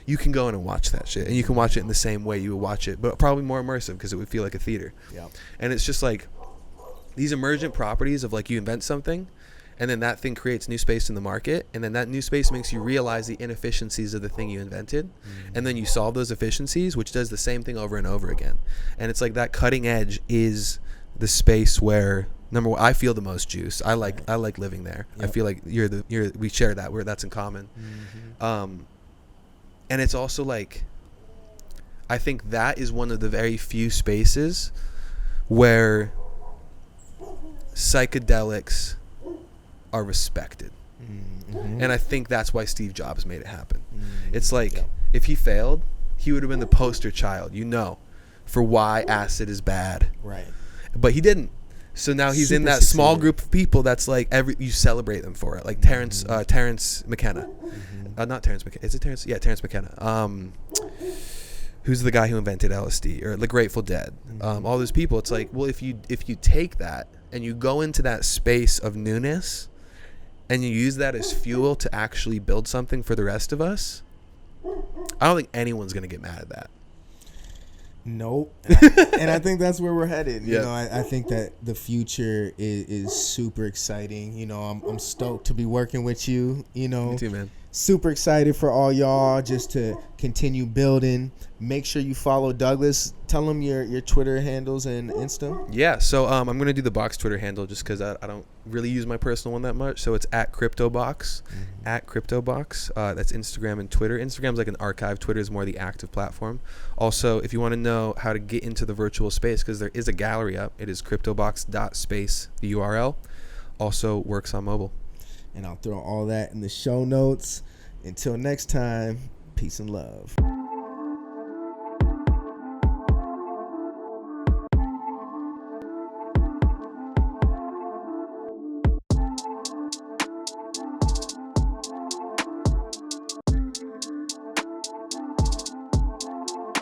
you can go in and watch that shit, and you can watch it in the same way you would watch it, but probably more immersive because it would feel like a theater. Yeah. And it's just like these emergent properties of, like, you invent something, and then that thing creates new space in the market, and then that new space makes you realize the inefficiencies of the thing you invented, and then you solve those efficiencies, which does the same thing over and over again. And it's like that cutting edge is the space where, number one, I feel the most juice. I like living there. Yep. I feel like we share that, where that's in common. And it's also like, I think that is one of the very few spaces where psychedelics are respected. And I think that's why Steve Jobs made it happen. It's like, if he failed, he would have been the poster child, for why acid is bad. Right. But he didn't. So now he's in that small group of people that's like, you celebrate them for it. Like Terrence McKenna. Not Terrence McKenna. Is it Terrence? Yeah, Terrence McKenna. Who's the guy who invented LSD, or the Grateful Dead? All those people. It's like, well, if you take that and you go into that space of newness and you use that as fuel to actually build something for the rest of us, I don't think anyone's going to get mad at that. Nope. And I think that's where we're headed. You know, I think that the future is super exciting. I'm stoked to be working with you. Me too, man. Super excited for all y'all just to continue building. Make sure you follow Douglas. Tell him your Twitter handles and Insta. Yeah, so I'm going to do the Box Twitter handle just because I don't really use my personal one that much. So it's @CryptoBox, @CryptoBox. That's Instagram and Twitter. Instagram's like an archive. Twitter is more the active platform. Also, if you want to know how to get into the virtual space, because there is a gallery up, it is cryptobox.space, the URL. Also works on mobile. And I'll throw all that in the show notes. Until next time, peace and love.